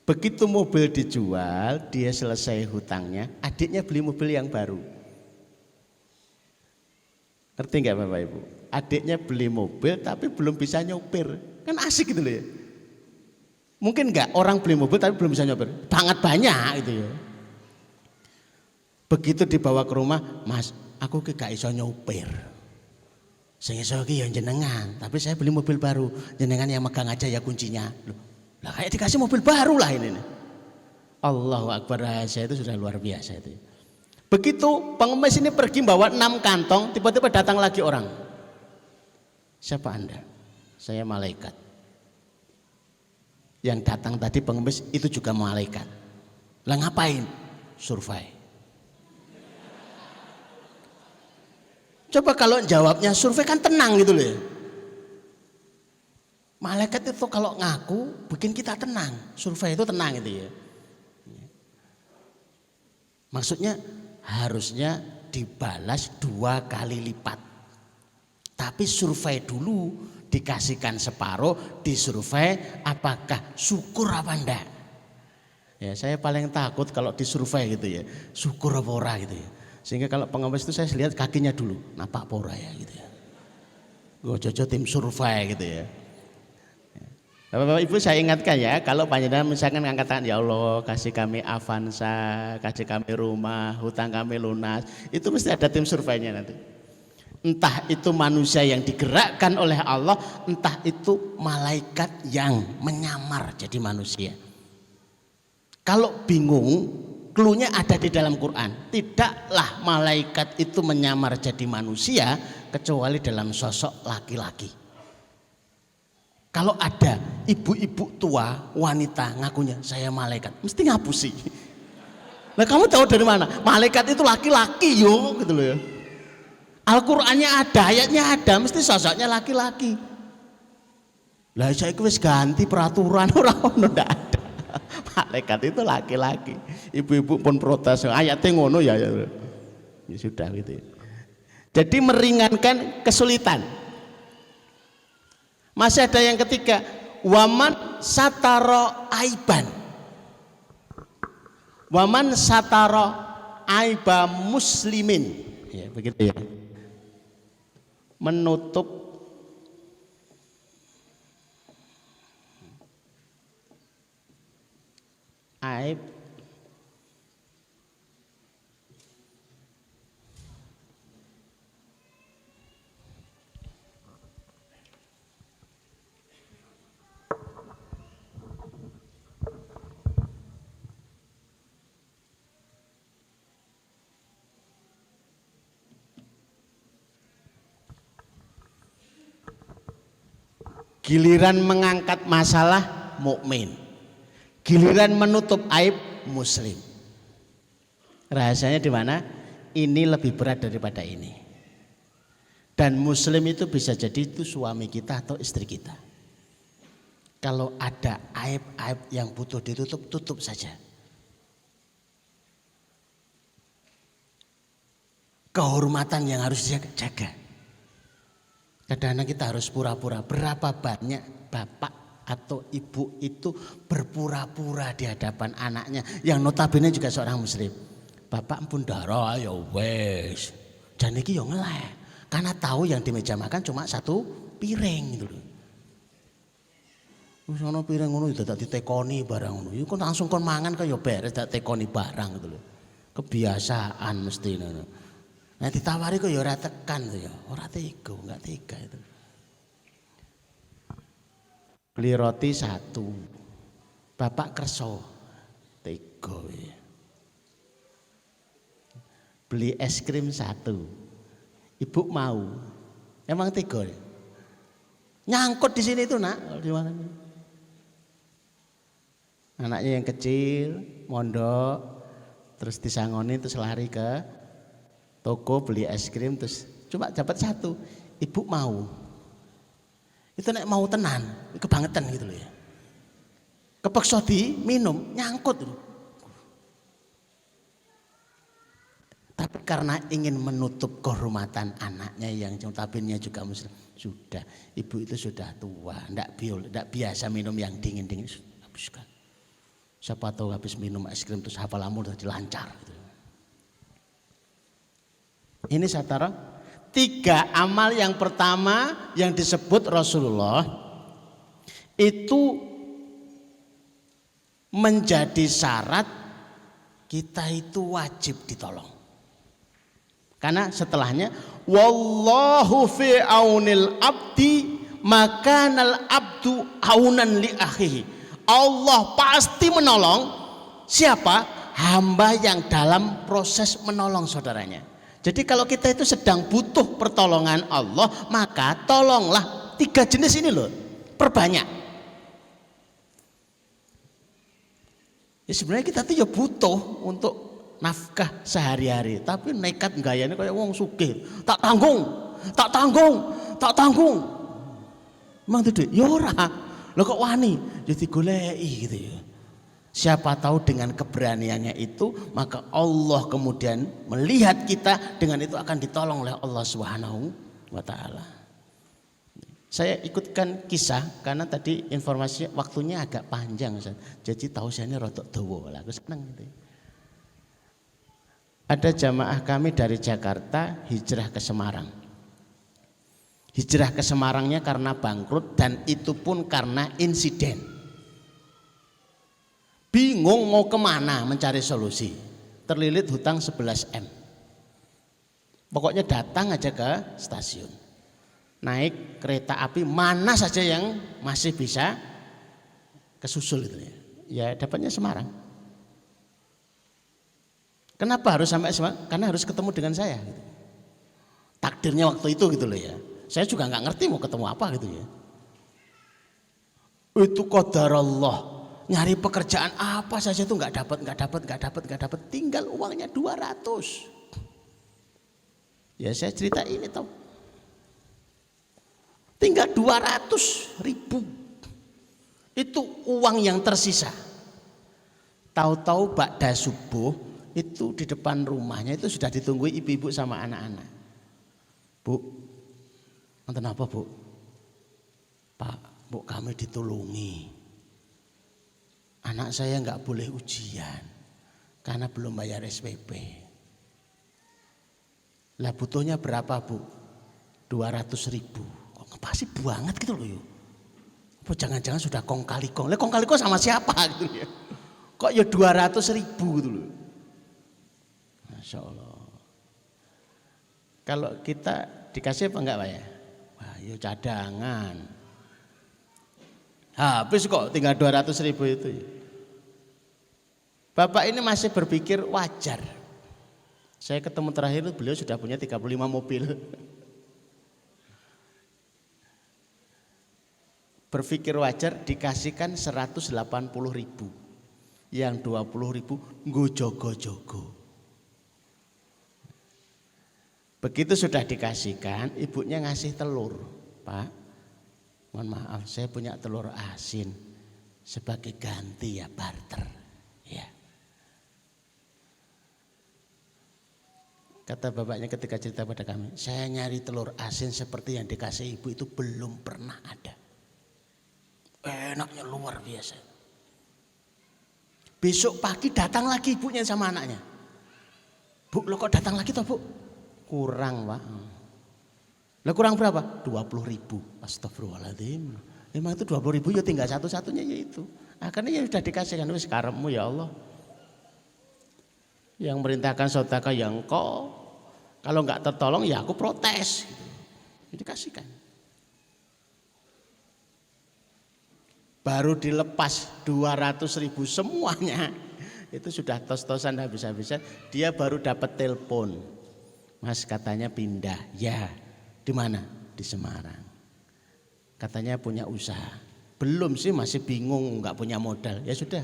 Begitu mobil dijual, dia selesai hutangnya, adiknya beli mobil yang baru. Ngerti nggak Bapak Ibu? Adiknya beli mobil tapi belum bisa nyopir. Kan asik gitu loh ya. Mungkin nggak orang beli mobil tapi belum bisa nyopir. Banget banyak gitu ya. Begitu dibawa ke rumah, Mas, aku gak iso nyopir. Sing iso iki ya jenengan, tapi saya beli mobil baru. Jenengan yang megang aja ya kuncinya. Loh, lah kayak dikasih mobil baru lah ini. Allahu Akbar, rahasia itu sudah luar biasa itu. Begitu pengemis ini pergi bawa 6 kantong, tiba-tiba datang lagi orang. Siapa Anda? Saya malaikat. Yang datang tadi pengemis itu juga malaikat. Lah ngapain? Survei. Coba kalau jawabnya survei kan tenang gitu loh. Malaikat itu kalau ngaku bikin kita tenang. Survei itu tenang gitu ya. Maksudnya harusnya dibalas 2 kali lipat. Tapi survei dulu, dikasihkan separuh, disurvei apakah syukur apa enggak. Ya saya paling takut kalau disurvei gitu ya. Syukur apa ora gitu ya. Sehingga kalau pengemis itu saya lihat kakinya dulu, napak pora ya gitu ya. Gue cocok tim survei gitu ya. Bapak Ibu saya ingatkan ya, kalau panjenengan misalkan ngangkat tangan, ya Allah kasih kami Avanza, kasih kami rumah, hutang kami lunas, itu mesti ada tim surveinya nanti. Entah itu manusia yang digerakkan oleh Allah, entah itu malaikat yang menyamar jadi manusia. Kalau bingung, cluenya ada di dalam Quran. Tidaklah malaikat itu menyamar jadi manusia kecuali dalam sosok laki-laki. Kalau ada ibu-ibu tua wanita ngakunya saya malaikat, mesti ngapusi. Nah kamu tahu dari mana? Malaikat itu laki-laki yo gitu loh ya. Al-Qur'annya ada, ayatnya ada, mesti sosoknya laki-laki. Lah saya wis ganti peraturan orang ndak ada. Malaikat itu laki-laki. Ibu-ibu pun protes, ayatnya ngono ya. Ya sudah gitu. Jadi meringankan kesulitan. Masih ada yang ketiga, waman sataro aiban. Waman satara aiba muslimin. Ya, begitu ya. Menutup aib giliran mengangkat masalah mukmin, giliran menutup aib muslim. Rahasianya di mana? Ini lebih berat daripada ini. Dan muslim itu bisa jadi itu suami kita atau istri kita. Kalau ada aib-aib yang butuh ditutup, tutup saja. Kehormatan yang harus dijaga. Kadang-kadang kita harus pura-pura. Berapa banyak bapak atau ibu itu berpura-pura di hadapan anaknya yang notabene juga seorang muslim. Bapak pun darah ya wes. Dan iki yo ngeleh. Karena tahu yang di meja makan cuma satu piring gitu loh. Wis ana piring ngono dadak ditekoni barang ngono. Iku langsung kon mangan kaya beres dak tekoni barang gitu loh. Kebiasaan mesti ngono. Nah ditawari kok ya ora tekan tuh ya, ora tega, enggak tega itu. Beli roti 1, bapak kerso, tega ya. Beli es krim 1, ibu mau, emang tega ya. Nyangkut di sini tuh nak, di mana? Anaknya yang kecil, mondok, terus disangoni terus lari ke toko beli es krim terus cuma dapat 1, ibu mau. Itu nek mau tenan, kebangetan gitu loh ya. Kepeksa di minum, nyangkut. Tapi karena ingin menutup kehormatan anaknya yang notabene juga muslim, sudah ibu itu sudah tua, ndak biasa minum yang dingin-dingin, habiskan. Siapa tahu habis minum es krim terus hafalanmu udah dilancar gitu. Ini satara 3 amal yang pertama yang disebut Rasulullah itu menjadi syarat kita itu wajib ditolong. Karena setelahnya wallahu fi aunil abdi makanal abdu aunan li akhihi. Allah pasti menolong siapa? Hamba yang dalam proses menolong saudaranya. Jadi kalau kita itu sedang butuh pertolongan Allah, maka tolonglah 3 jenis ini loh, perbanyak. Ya sebenarnya kita tuh ya butuh untuk nafkah sehari-hari, tapi nekat gayanya kayak wong sugih, tak tanggung. Emang tuh ya ora, lo kok wani, jadi goleki gitu ya. Siapa tahu dengan keberaniannya itu maka Allah kemudian melihat kita, dengan itu akan ditolong oleh Allah Subhanahu wa taala. Saya ikutkan kisah karena tadi informasi waktunya agak panjang Ustaz. Jadi tahu saya ini rotok dawa lah, aku seneng gitu. Ada jamaah kami dari Jakarta hijrah ke Semarang. Hijrah ke Semarangnya karena bangkrut dan itu pun karena insiden. Bingung mau kemana mencari solusi, terlilit hutang 11 M. Pokoknya datang aja ke stasiun, naik kereta api mana saja yang masih bisa kesusul gitu ya. Ya dapatnya Semarang. Kenapa harus sampai Semarang? Karena harus ketemu dengan saya. Gitu. Takdirnya waktu itu gitu loh ya. Saya juga nggak ngerti mau ketemu apa gitu ya. Itu qadarullah. Nyari pekerjaan apa saja itu nggak dapat, tinggal uangnya 200. Ya saya cerita ini tahu. Tinggal 200.000. Itu uang yang tersisa. Tahu-tahu ba'da subuh itu di depan rumahnya itu sudah ditunggu ibu-ibu sama anak-anak. Bu, nonton apa bu? Pak, bu kami ditolongi. Anak saya nggak boleh ujian karena belum bayar SPP. Lah butuhnya berapa Bu? 200.000. Kok pasti banget gitu loh yuk. Apa jangan-jangan sudah kong kali kong. Lah kong kali kong sama siapa gitu ya. Kok ya 200.000 gitu loh. Masya Allah. Kalau kita dikasih apa enggak Pak ya? Wah ya cadangan. Habis kok tinggal 200.000 itu ya. Bapak ini masih berpikir wajar. Saya ketemu terakhir beliau sudah punya 35 mobil. Berpikir wajar dikasihkan 180.000. Yang 20.000 nggo jogo-jogo. Begitu sudah dikasihkan, ibunya ngasih telur. Pak, mohon maaf saya punya telur asin sebagai ganti ya barter. Ya. Kata bapaknya ketika cerita pada kami, saya nyari telur asin seperti yang dikasih ibu itu belum pernah ada. Enaknya luar biasa. Besok pagi datang lagi ibunya sama anaknya. Bu, lo kok datang lagi toh Bu? Kurang Pak. Lah kurang berapa? 20.000. Astagfirullahaladzim. Memang itu 20.000 ya tinggal satu-satunya yaitu. Akhirnya ya sudah dikasihkan wis karepmu ya Allah. Yang merintahkan sedekah ya engkau. Kalau enggak tertolong ya aku protes. Dikasihkan. Baru dilepas 200.000 semuanya. Itu sudah tos-tosan habis-habisan. Dia baru dapat telepon. Mas katanya pindah. Ya. Di mana? Di Semarang. Katanya punya usaha. Belum sih masih bingung enggak punya modal. Ya sudah.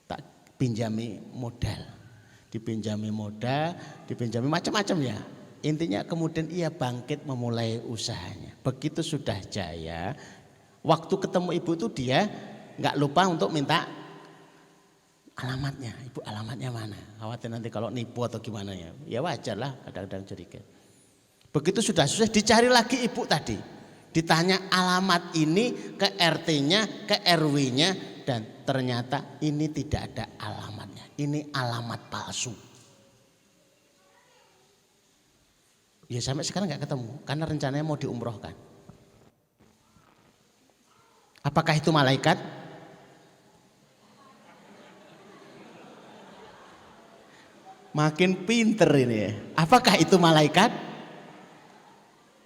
Tak pinjami modal. Dipinjami modal, dipinjami macam-macam ya. Intinya kemudian ia bangkit memulai usahanya. Begitu sudah jaya, waktu ketemu ibu itu dia nggak lupa untuk minta alamatnya. Ibu alamatnya mana? Khawatir nanti kalau nipu atau gimana ya. Ya wajar lah kadang-kadang curiga. Begitu sudah susah dicari lagi ibu tadi. Ditanya alamat ini ke RT-nya, ke RW-nya dan ternyata ini tidak ada alamatnya. Ini alamat palsu. Ya sampai sekarang nggak ketemu karena rencananya mau diumrohkan. Apakah itu malaikat? Makin pinter ini ya. Apakah itu malaikat?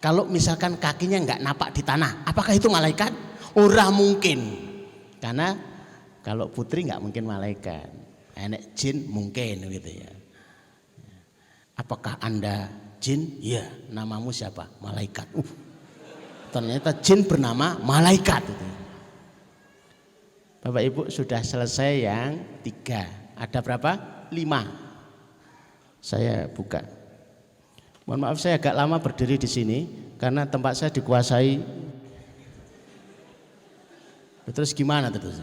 Kalau misalkan kakinya nggak napak di tanah, apakah itu malaikat? Ora mungkin. Karena kalau putri nggak mungkin malaikat. Enek jin mungkin gitu ya. Apakah Anda jin? Ya. Namamu siapa? Malaikat. Ternyata jin bernama malaikat itu. Bapak Ibu sudah selesai yang 3. Ada berapa? 5. Saya buka. Mohon maaf saya agak lama berdiri di sini karena tempat saya dikuasai. Terus gimana terus?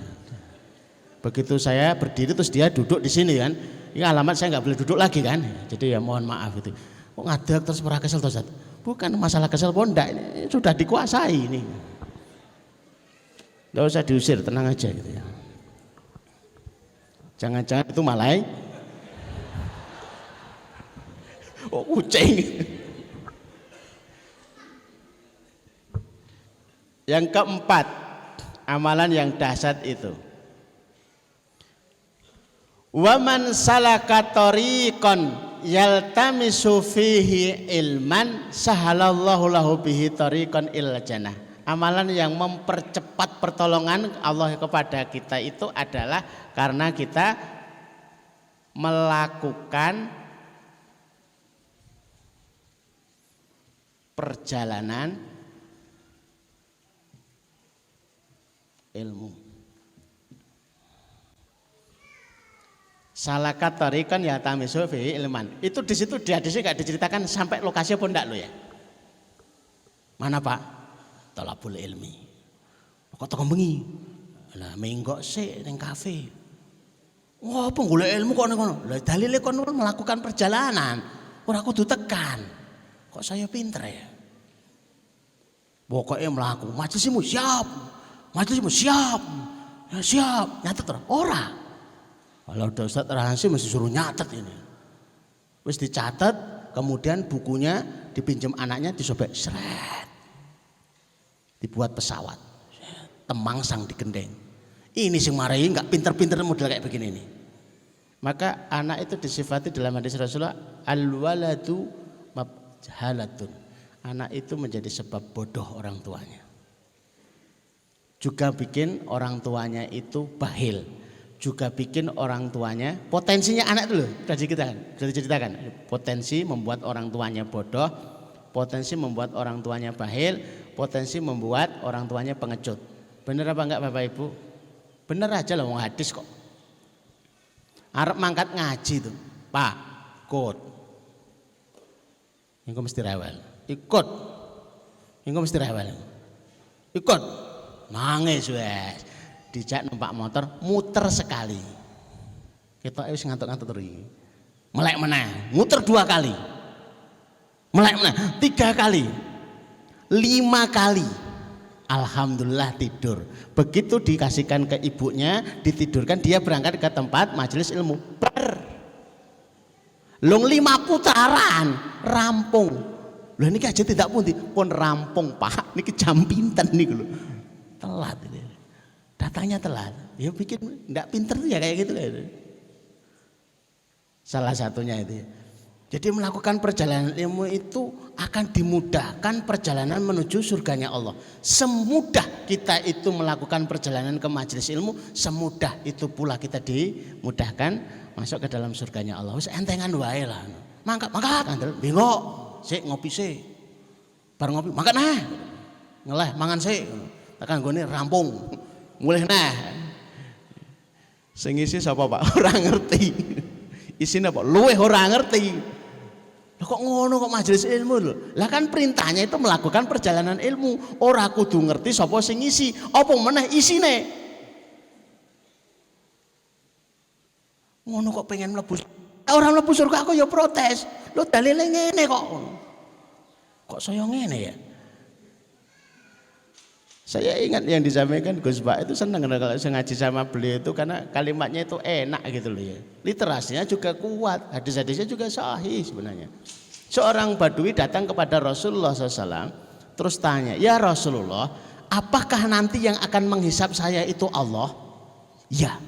Begitu saya berdiri terus dia duduk di sini kan. Ini alamat saya nggak boleh duduk lagi kan. Jadi ya mohon maaf itu. Kok ngadeg terus pernah kesel terus? Bukan masalah kesel pondak ini sudah dikuasai ini. Nggak usah diusir, tenang aja gitu ya. Jangan-jangan itu malai. Oh kucing. Yang keempat, amalan yang dahsyat itu. Waman salaka tariqan yaltamisu fihi ilman sahalallahu lahu bihi tariqan ilal jannah. Amalan yang mempercepat pertolongan Allah kepada kita itu adalah karena kita melakukan perjalanan ilmu. Salaka tariqan yaltamisu fihi ilman. Itu di situ di hadisnya enggak diceritakan sampai lokasi pun enggak lo ya. Mana Pak? Talabul ilmi. Kok teko bengi. Lah menggok sik ning kafe. Wah, apa golek ilmu kok ngono? Lah dalile kon melakukan perjalanan. Ora kudu tekan. Kok saya pinter ya? Pokoknya melaku. Majelismu siap. Majelismu siap. Ya siap. Nyatet ora? Ora. Kalau udah Ustadz Rahansi mesti suruh nyatet ini. Wis dicatat, kemudian bukunya dipinjam anaknya, disobek, seret. Dibuat pesawat. Temangsang digendeng. Ini sing marahi enggak pinter-pinter model kayak begini ini. Maka anak itu disifati dalam hadis Rasulullah, al-waladu mabhalatun. Anak itu menjadi sebab bodoh orang tuanya. Juga bikin orang tuanya itu bahil. Juga bikin orang tuanya, potensinya anak itu loh, sudah diceritakan. Potensi membuat orang tuanya bodoh, potensi membuat orang tuanya bahil, potensi membuat orang tuanya pengecut. Bener apa enggak Bapak Ibu? Bener aja lah, mau hadis kok. Arep mangkat ngaji tuh, Pak, ikut. Engko mesti rewel. Ikut. Engko mesti rewel. Ikut. Nangis wes. Dijak numpak motor muter sekali. Kita wis ngantuk-ngantuk terus. Melek meneh, muter 2 kali. Melek meneh 3 kali. 5 kali. Alhamdulillah tidur. Begitu dikasihkan ke ibunya, ditidurkan, dia berangkat ke tempat majelis ilmu. Long 5 putaran rampung. Lah niki aja tidak pun rampung Pak. Niki jam pinten niku lho. Telat ini. Datangnya telat. Ya bikin enggak pinter ya kayak gitu kayak. Salah satunya itu. Jadi melakukan perjalanan ilmu itu akan dimudahkan perjalanan menuju surganya Allah. Semudah kita itu melakukan perjalanan ke majelis ilmu, semudah itu pula kita dimudahkan masuk ke dalam surganya Allah. Wis entengan wae lah. Mangkat andel bengok, sik ngopi sik. Bar ngopi, mangkat nah. Ngeleh mangan sik. Tekan gone rampung. Mulih nah. Sing isi sapa Pak? Ora ngerti. Isine apa? Luweh ora ngerti. Lah kok ngono kok majelis ilmu lho. Lah kan perintahnya itu melakukan perjalanan ilmu. Ora kudu ngerti sapa sing ngisi, apa meneh isine. Ngono kok pengen mlebu. Ora mlebu surga aku ya protes. Lho dalile ngene kok. Kok saya ngene ya? Saya ingat yang disampaikan Gus Pak itu senang kalau saya ngaji sama beliau itu karena kalimatnya itu enak gitu loh ya. Literasinya juga kuat, hadis-hadisnya juga sahih sebenarnya. Seorang badui datang kepada Rasulullah SAW terus tanya, ya Rasulullah, apakah nanti yang akan menghisap saya itu Allah? Ya,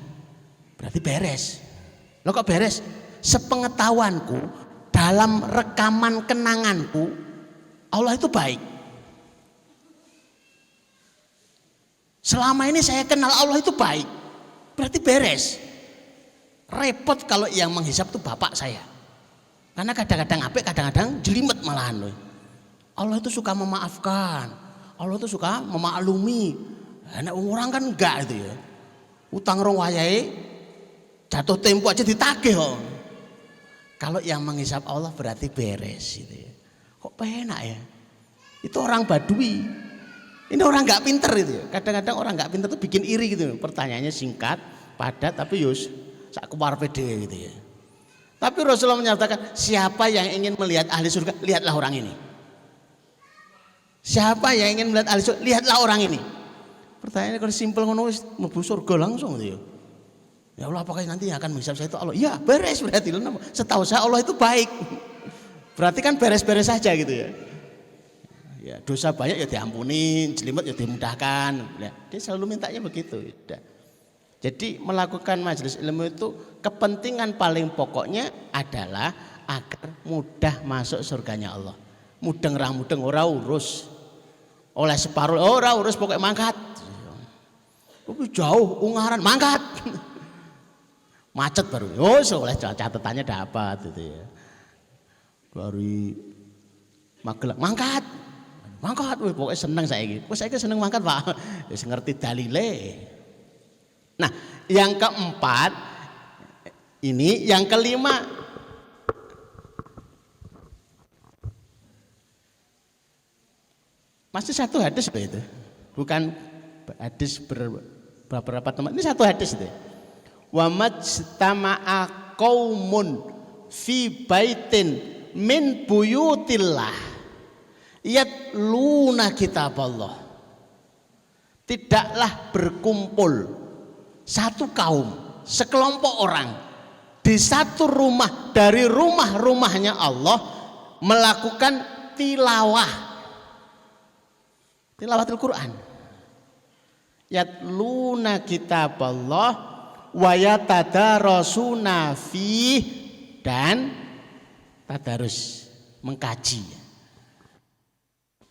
berarti beres. Loh kok beres? Sepengetahuanku dalam rekaman kenanganku Allah itu baik. Selama ini saya kenal Allah itu baik, berarti beres. Repot kalau yang menghisap itu bapak saya, karena kadang-kadang apik, kadang-kadang jelimet malahan loh. Allah itu suka memaafkan, Allah itu suka memaklumi. Anak orang kan enggak itu ya. Utang rong wayahe jatuh tempo aja ditagih kok. Kalau yang menghisap Allah berarti beres gitu ya. Kok penak ya? Itu orang badui. Ini orang nggak pinter itu ya. Kadang-kadang orang nggak pinter itu bikin iri gitu. Pertanyaannya singkat, padat, tapi yus sak kepar pede gitu ya. Tapi Rasulullah menyatakan, siapa yang ingin melihat ahli surga, lihatlah orang ini. Siapa yang ingin melihat ahli surga, lihatlah orang ini. Pertanyaannya kalau simpel ngono wis mlebu surga langsung gitu ya. Ya Allah, apakah nanti yang akan menghisap saya itu Allah? Ya beres berarti. Setahu saya Allah itu baik. Berarti kan beres-beres saja gitu ya. Ya, dosa banyak ya diampuni, jelimet ya dimudahkan. Ya, dia selalu mintanya begitu. Ya. Jadi melakukan majelis ilmu itu kepentingan paling pokoknya adalah agar mudah masuk surganya Allah. Mudeng ora urus. Oleh separuh ora urus pokoknya mangkat. Tapi jauh ungaran mangkat. Macet baru. Oh, oleh catatannya dapat gitu ya. Dari Magelang mangkat. Mangkat, pokoknya seneng saiki. Saiki seneng mangkat Pak. Wis ngerti dalile. Nah, yang keempat ini, yang kelima masih satu hadis itu. Bukan hadis beberapa teman. Ini satu hadis itu. Wa majtama'a qaumun fi baitin min buyutillah yatluna kitab Allah. Tidaklah berkumpul satu kaum sekelompok orang di satu rumah dari rumah-rumahnya Allah melakukan tilawatul Quran. Yatluna kitaballah wa yatadarasuna fi, dan tadarus, mengkaji.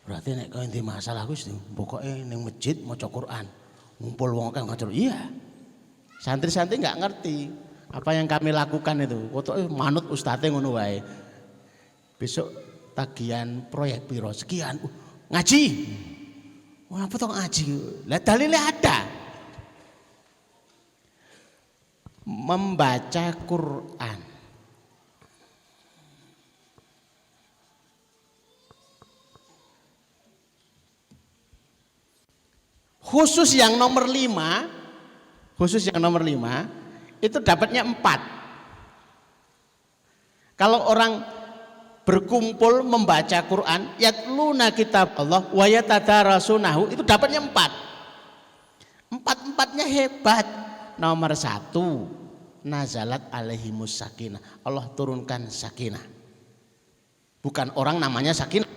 Berarti nek kowe ndek masalah Gus, pokoke ning masjid maca Quran, ngumpul wong akeh ngajar. Iya. Santri-santri enggak ngerti apa yang kami lakukan itu. Pokoke manut ustate ngono wae. Besok tagihan proyek piro sekian, ngaji. Wah, apa toh ngaji? Lah dalilnya ada. Membaca Quran. Khusus yang nomor 5, itu dapatnya 4. Kalau orang berkumpul membaca Quran, yatluna kitab Allah wa yatadarasunahu, itu dapatnya 4. 4-4-nya hebat. Nomor 1, nazalat alaihimus sakinah, Allah turunkan sakinah. Bukan orang namanya sakinah.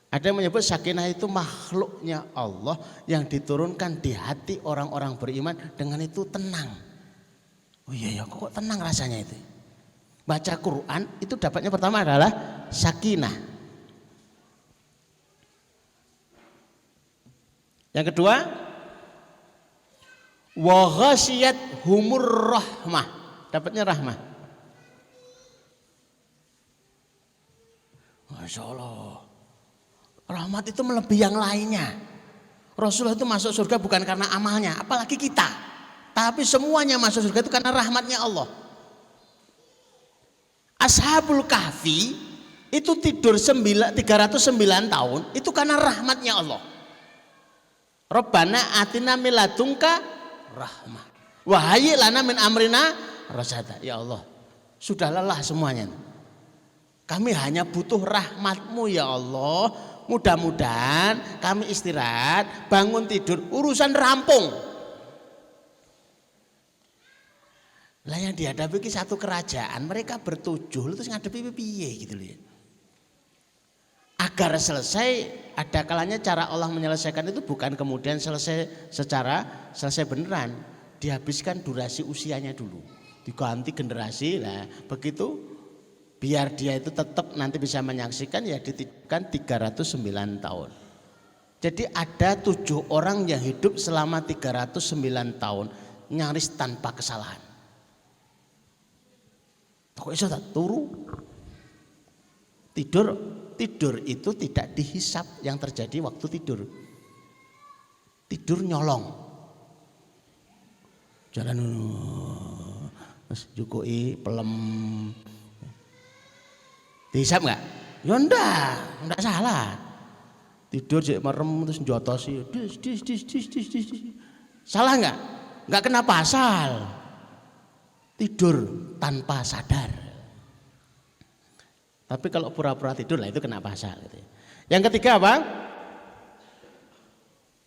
Ada yang menyebut sakinah itu makhluknya Allah yang diturunkan di hati orang-orang beriman, dengan itu tenang. Oh iya ya, kok tenang rasanya itu. Baca Quran itu dapatnya pertama adalah sakinah. Yang kedua, wa ghasyiyat humur rahmah, dapatnya rahmah. Masya Allah, rahmat itu melebihi yang lainnya. Rasulullah itu masuk surga bukan karena amalnya, apalagi kita, tapi semuanya masuk surga itu karena rahmatnya Allah. Ashabul Kahfi itu tidur 309 tahun itu karena rahmatnya Allah. Rabbana atina min ladunka rahmah wa hayyi lana min amrina rasyada. Ya Allah, sudah lelah semuanya. Kami hanya butuh rahmatmu ya Allah. Mudah-mudahan kami istirahat, bangun tidur, urusan rampung. Lah yang dihadapi ki satu kerajaan, mereka bertujuh, terus ngadepi piye gitu loh. Agar selesai, ada kalanya cara Allah menyelesaikan itu bukan kemudian selesai beneran, dihabiskan durasi usianya dulu, diganti generasi. Lah begitu biar dia itu tetap nanti bisa menyaksikan, ya dititipkan 309 tahun. Jadi ada 7 orang yang hidup selama 309 tahun nyaris tanpa kesalahan. Kok iso tak turu? Tidur itu tidak dihisap yang terjadi waktu tidur. Tidur nyolong. Jalan terus jukui pelem. Dihisap enggak? Ya enggak salah. Tidur jek merem terus njotosi. Dis. Salah enggak? Enggak kena pasal. Tidur tanpa sadar. Tapi kalau pura-pura tidur lah itu kena pasal gitu. Yang ketiga apa?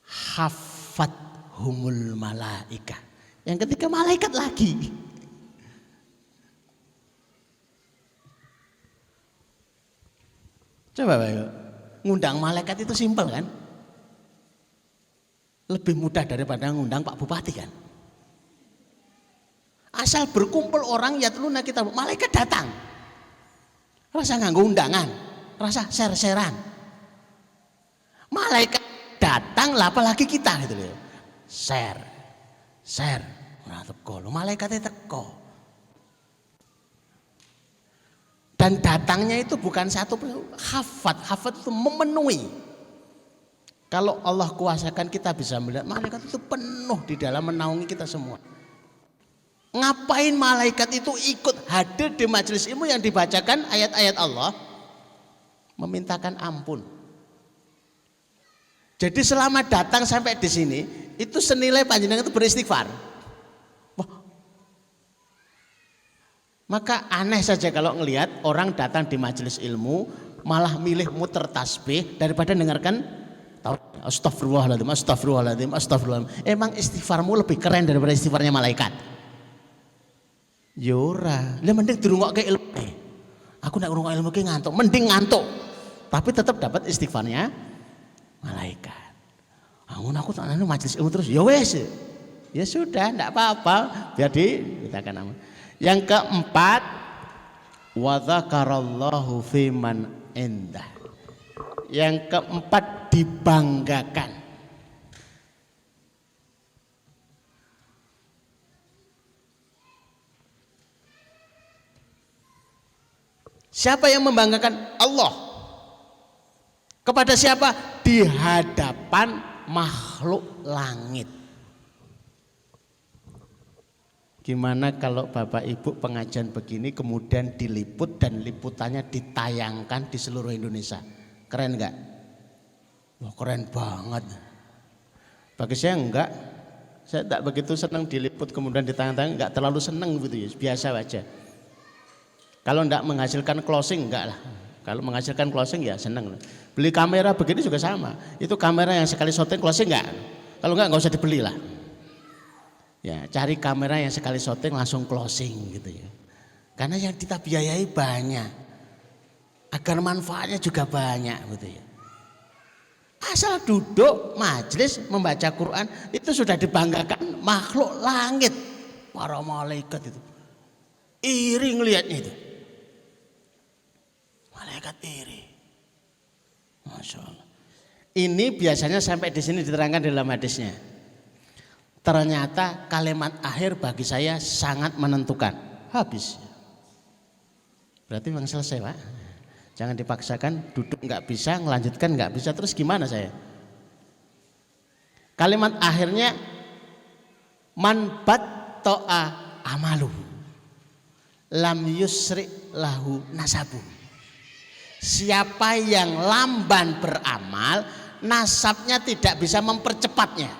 Hafat humul malaika. Yang ketiga malaikat lagi. Coba Pak, ngundang malaikat itu simpel kan? Lebih mudah daripada ngundang Pak Bupati kan? Asal berkumpul orang yatluna kitab, malaikat datang. Rasa nganggo undangan, rasa share-sharean. Malaikat datang lah apalagi kita gitu loh. Share. Ora teko lho, malaikate teko. Dan datangnya itu bukan satu, hafat itu memenuhi. Kalau Allah kuasakan kita bisa melihat malaikat itu penuh di dalam menaungi kita semua. Ngapain malaikat itu ikut hadir di majelis ilmu yang dibacakan ayat-ayat Allah? Memintakan ampun. Jadi selama datang sampai di sini, itu senilai panjenengan itu beristighfar. Maka aneh saja kalau ngelihat orang datang di majelis ilmu malah milih muter tasbih daripada dengarkan Tahu? Astagfirullahaladzim, astagfirullahaladzim, astagfirullahaladzim. Emang istighfarmu lebih keren daripada istighfarnya malaikat? Yora, lah mending dirungokke ilmu. Aku nek ngrungok ilmu ki ngantuk, mending ngantuk. Tapi tetap dapat istighfarnya malaikat. Aku tak nanya majelis ilmu terus. Ya wes. Ya sudah, enggak apa-apa. Biar kita akan. Yang keempat, wa dzakarallahu fiman indah. Yang keempat, dibanggakan. Siapa yang membanggakan? Allah. Kepada siapa? Di hadapan makhluk langit. Gimana kalau Bapak Ibu pengajian begini kemudian diliput dan liputannya ditayangkan di seluruh Indonesia? Keren enggak? Wah, keren banget. Bagi saya enggak. Saya tak begitu senang diliput kemudian ditayang-tayang, enggak terlalu senang gitu ya, biasa aja. Kalau enggak menghasilkan closing enggak lah. Kalau menghasilkan closing ya senang. Beli kamera begini juga sama. Itu kamera yang sekali syuting closing enggak? Kalau enggak usah dibeli lah. Ya, cari kamera yang sekali syuting langsung closing gitu ya. Karena yang kita biayai banyak. Agar manfaatnya juga banyak gitu ya. Asal duduk majelis membaca Quran itu sudah dibanggakan makhluk langit, para malaikat itu. Iri ngelihatnya itu. Malaikat iri. Masya Allah. Ini biasanya sampai di sini diterangkan dalam hadisnya. Ternyata kalimat akhir bagi saya sangat menentukan. Habis. Berarti memang selesai, Pak. Jangan dipaksakan, duduk nggak bisa, ngelanjutkan nggak bisa, terus gimana saya? Kalimat akhirnya man batta'a amalu lam yusri lahu nasabu. Siapa yang lamban beramal, nasabnya tidak bisa mempercepatnya.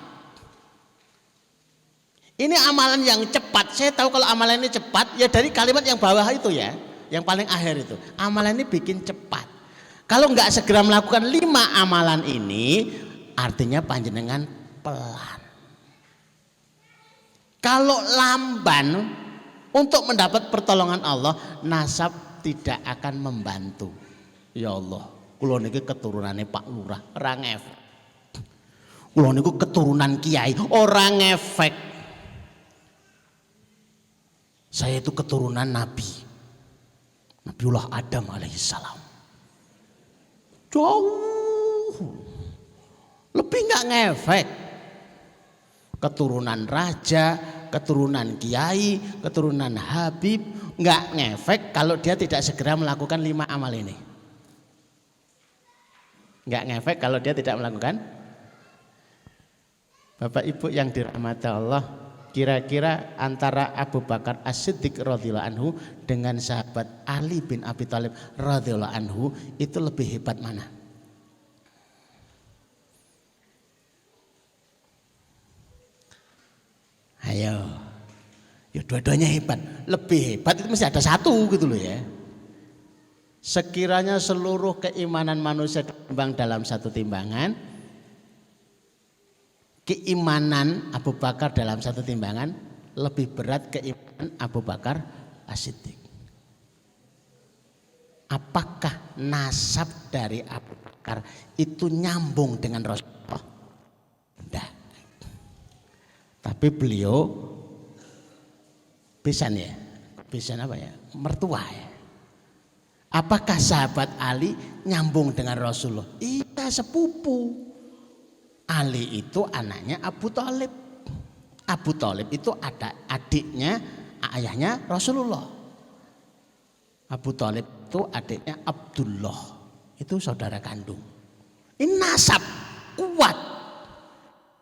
Ini amalan yang cepat. Saya tahu kalau amalan ini cepat ya dari kalimat yang bawah itu ya. Yang paling akhir itu, amalan ini bikin cepat. Kalau nggak segera melakukan 5 amalan ini, artinya panjenengan pelan. Kalau lamban untuk mendapat pertolongan Allah, nasab tidak akan membantu. Ya Allah, kula niki keturunannya Pak Lurah, ora ngefek. Kula niku keturunan kiai, ora ngefek. Saya itu keturunan Nabi. Nabiullah Adam alaihissalam. Jauh lebih nggak ngefek. Keturunan raja, keturunan kiai, keturunan habib nggak ngefek kalau dia tidak segera melakukan 5 amal ini. Nggak ngefek kalau dia tidak melakukan. Bapak Ibu yang dirahmati Allah, kira-kira antara Abu Bakar As-Siddiq radhiyallahu anhu dengan sahabat Ali bin Abi Thalib radhiyallahu anhu itu lebih hebat mana? Ayo, ya dua-duanya hebat. Lebih hebat itu mesti ada satu gitu loh ya. Sekiranya seluruh keimanan manusia ditimbang dalam satu timbangan, keimanan Abu Bakar dalam satu timbangan lebih berat keimanan Abu Bakar As-Siddiq. Apakah nasab dari Abu Bakar itu nyambung dengan Rasulullah? Tidak. Tapi beliau pisan ya, pisan apa ya? Mertua ya. Apakah sahabat Ali nyambung dengan Rasulullah? Iya, sepupu. Ali itu anaknya Abu Thalib. Abu Thalib itu ada adiknya, ayahnya Rasulullah. Abu Thalib itu adiknya Abdullah. Itu saudara kandung. Ini nasab kuat.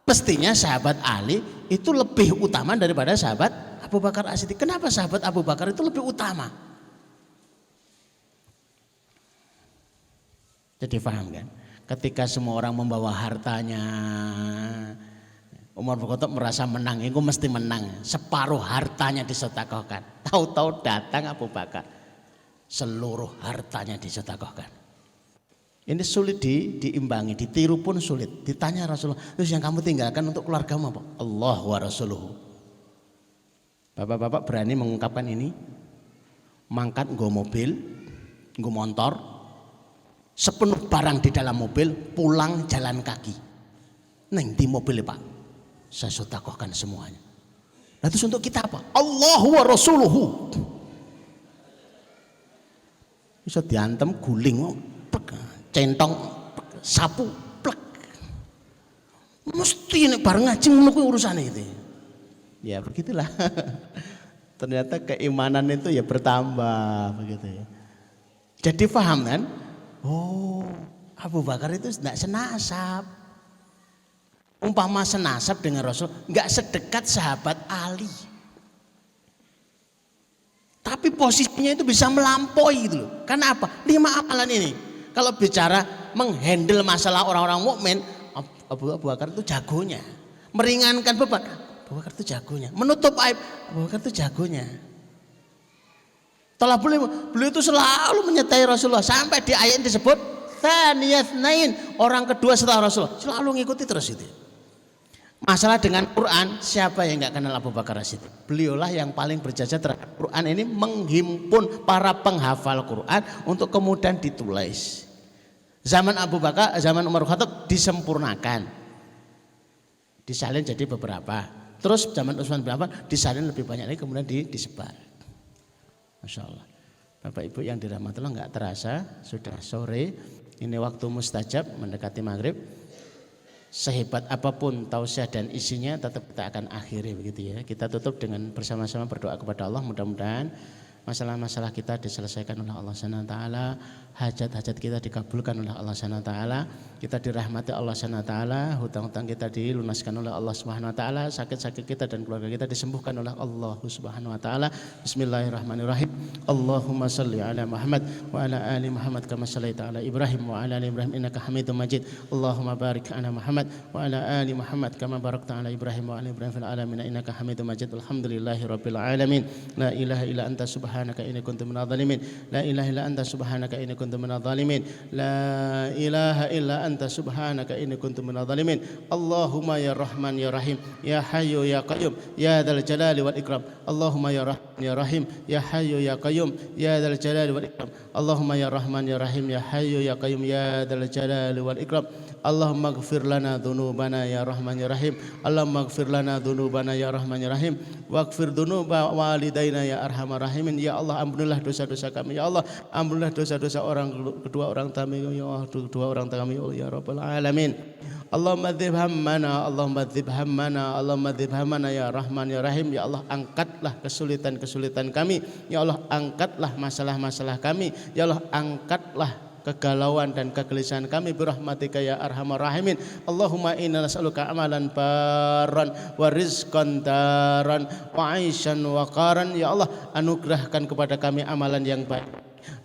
Mestinya sahabat Ali itu lebih utama daripada sahabat Abu Bakar As-Siddiq. Kenapa sahabat Abu Bakar itu lebih utama? Jadi paham kan? Ketika semua orang membawa hartanya, Umar bin Khattab merasa menang, itu mesti menang. Separuh hartanya disedekahkan. Tahu-tahu datang Abu Bakar, seluruh hartanya disedekahkan. Ini sulit diimbangi, ditiru pun sulit. Ditanya Rasulullah, terus yang kamu tinggalkan untuk keluargamu apa? Allah wa Rasuluhu. Bapak-bapak berani mengungkapkan ini? Mangkat nggo mobil, nggo motor, sepenuh barang di dalam mobil, pulang jalan kaki. Neng di mobil Pak, saya sedekahkan semuanya. Nah, terus untuk kita apa? Allah wa Rasuluhu. Bisa diantem guling, centong, sapu, plek. Mesti ini bareng ngaji ngono kuwi urusane itu. Ya begitulah. Ternyata keimanan itu ya bertambah begitu ya. Jadi paham kan? Oh, Abu Bakar itu tidak senasab. Umpama senasab dengan Rasul, nggak sedekat sahabat Ali. Tapi posisinya itu bisa melampaui gitu loh. Karena apa? 5 amalan ini. Kalau bicara menghandle masalah orang-orang mukmin, Abu Bakar itu jagonya. Meringankan beban, Abu Bakar itu jagonya. Menutup aib, Abu Bakar itu jagonya. Beliau itu selalu menyertai Rasulullah sampai di ayat disebut tsaniyasnain, orang kedua setelah Rasulullah, selalu ngikuti terus itu. Masalah dengan Quran, siapa yang nggak kenal Abu Bakar As-Siddiq? Beliaulah yang paling berjasa terhadap Quran ini, menghimpun para penghafal Quran untuk kemudian ditulis. Zaman Abu Bakar, zaman Umar Khattab disempurnakan, disalin jadi beberapa. Terus zaman Utsman bin Affan disalin lebih banyak lagi, kemudian disebar. Masya Allah. Bapak Ibu yang dirahmati Allah, nggak terasa sudah sore. Ini waktu mustajab mendekati maghrib. Sehebat apapun tausiah dan isinya, tetap kita akan akhiri begitu ya. Kita tutup dengan bersama-sama berdoa kepada Allah, mudah-mudahan masalah-masalah kita diselesaikan oleh Allah Subhanahu wa taala, hajat-hajat kita dikabulkan oleh Allah Subhanahu wa taala, kita dirahmati Allah Subhanahu wa taala, hutang-hutang kita dilunaskan oleh Allah Subhanahu wa taala, sakit-sakit kita dan keluarga kita disembuhkan oleh Allah Subhanahu wa taala. Bismillahirrahmanirrahim. Allahumma shalli ala Muhammad wa ala ali Muhammad kama shallaita ala Ibrahim wa ala ali Ibrahim innaka Hamidum Majid. Allahumma barik ala Muhammad wa ala ali Muhammad kama barakta ala Ibrahim wa ala Ibrahim fil alamin innaka Hamidum Majid. Alhamdulillahirabbil alamin. La ilaha illa anta subhanaka inni kuntu minadh dhalimin. La ilaha illa anta subhanaka inni kuntu minadh dhalimin. La ilaha illa anta subhanaka inni kuntu minadh dhalimin. Allahumma ya Rahman ya Rahim ya Hayyu ya Qayyum ya dzal jalali wal ikram. Allahumma ya Rahman ya Rahim ya Hayyu ya Qayyum ya dzal jalali wal ikram. Allahumma ya Rahman ya Rahim ya Hayyu ya Qayyum ya dzal jalali wal ikram. Allahumma ighfir lana dhunubana ya Rahman ya Rahim. Allahumma ighfir lana dhunubana ya Rahman ya Rahim. Waghfir dhunuba walidaina ya Arhamar Rahimin. Ya Allah, ampunilah dosa-dosa kami ya Allah. Ampunilah dosa-dosa kedua orang kami ya Allah, kedua orang kami ya Rabbal alamin. Allahumma dzib hammana, Allahumma dzib hammana, Allahumma dzib hammana ya Rahman ya Rahim. Ya Allah, angkatlah kesulitan-kesulitan kami. Ya Allah, angkatlah masalah-masalah kami. Ya Allah, angkatlah kegalauan dan kegelisahan kami birahmatika ya arhamar rahimin. Allahumma inna nas'aluka amalan barran wa rizqan daran wa aishan wa qaran. Ya Allah, anugerahkan kepada kami amalan yang baik,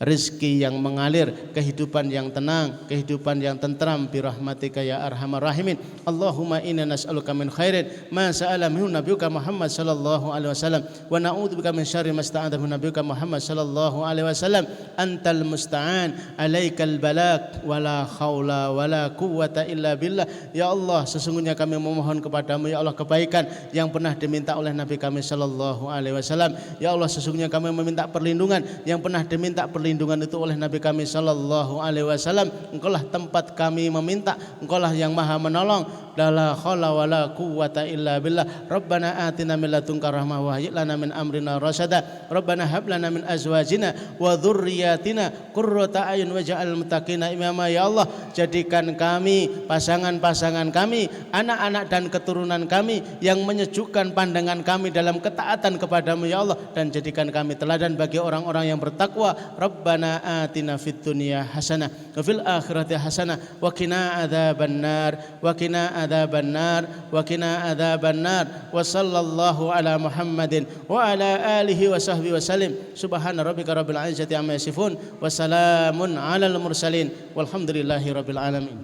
rezeki yang mengalir, kehidupan yang tenang, kehidupan yang tentram birahmatika ya arhamar rahimin. Allahumma inna nas'aluka min khairin ma sa'ala minhu nabiyuka Muhammad sallallahu alaihi wasallam wa na'udzubika min syarri ma sta'adha minhu nabiyuka Muhammad sallallahu alaihi wasallam. Antal musta'an, alaikal balak, wala haula wala quwwata illa billah. Ya Allah, sesungguhnya kami memohon kepadamu ya Allah kebaikan yang pernah diminta oleh Nabi kami sallallahu alaihi wasallam. Ya Allah, sesungguhnya kami meminta perlindungan yang pernah diminta perlindungan itu oleh Nabi kami sallallahu alaihi wasallam. Engkaulah tempat kami meminta, engkaulah yang maha menolong. La haula wala quwwata illa billah. Rabbana atina min ladunka rahmah wa hayyi lana min amrina rasyada. Rabbana hab lana min azwajina wa dzurriyyatina qurrata a'yun waj'al muttaqina imama. Ya Allah, jadikan kami, pasangan-pasangan kami, anak-anak dan keturunan kami yang menyejukkan pandangan kami dalam ketaatan kepadamu ya Allah, dan jadikan kami teladan bagi orang-orang yang bertakwa. Rabbana atina fid dunya hasanah wa fil akhirati hasanah wa qina adzabannar wa qina adzabannar wa qina adzabannar. Wa sallallahu ala Muhammadin wa ala alihi wa sahbihi wa sallim. Subhana rabbika rabbil izzati amma yasifun wa salamun alal mursalin walhamdulillahi rabbil alamin.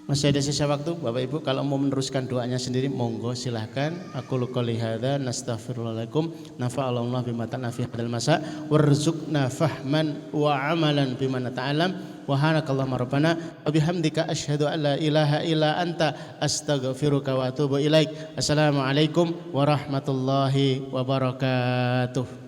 Masih ada sisa waktu Bapak Ibu, kalau mau meneruskan doanya sendiri monggo silahkan. Aku qouli hadza nastaghfirullahaladzim nafa'allahu bima ta'ala fi hadzal masa warzuqna fahman wa amalan bima nata'alam wa hanakallahumma rabbana wa bihamdika asyhadu an la ilaha illa anta astaghfiruka wa atubu ilaik. Assalamualaikum warahmatullahi wabarakatuh.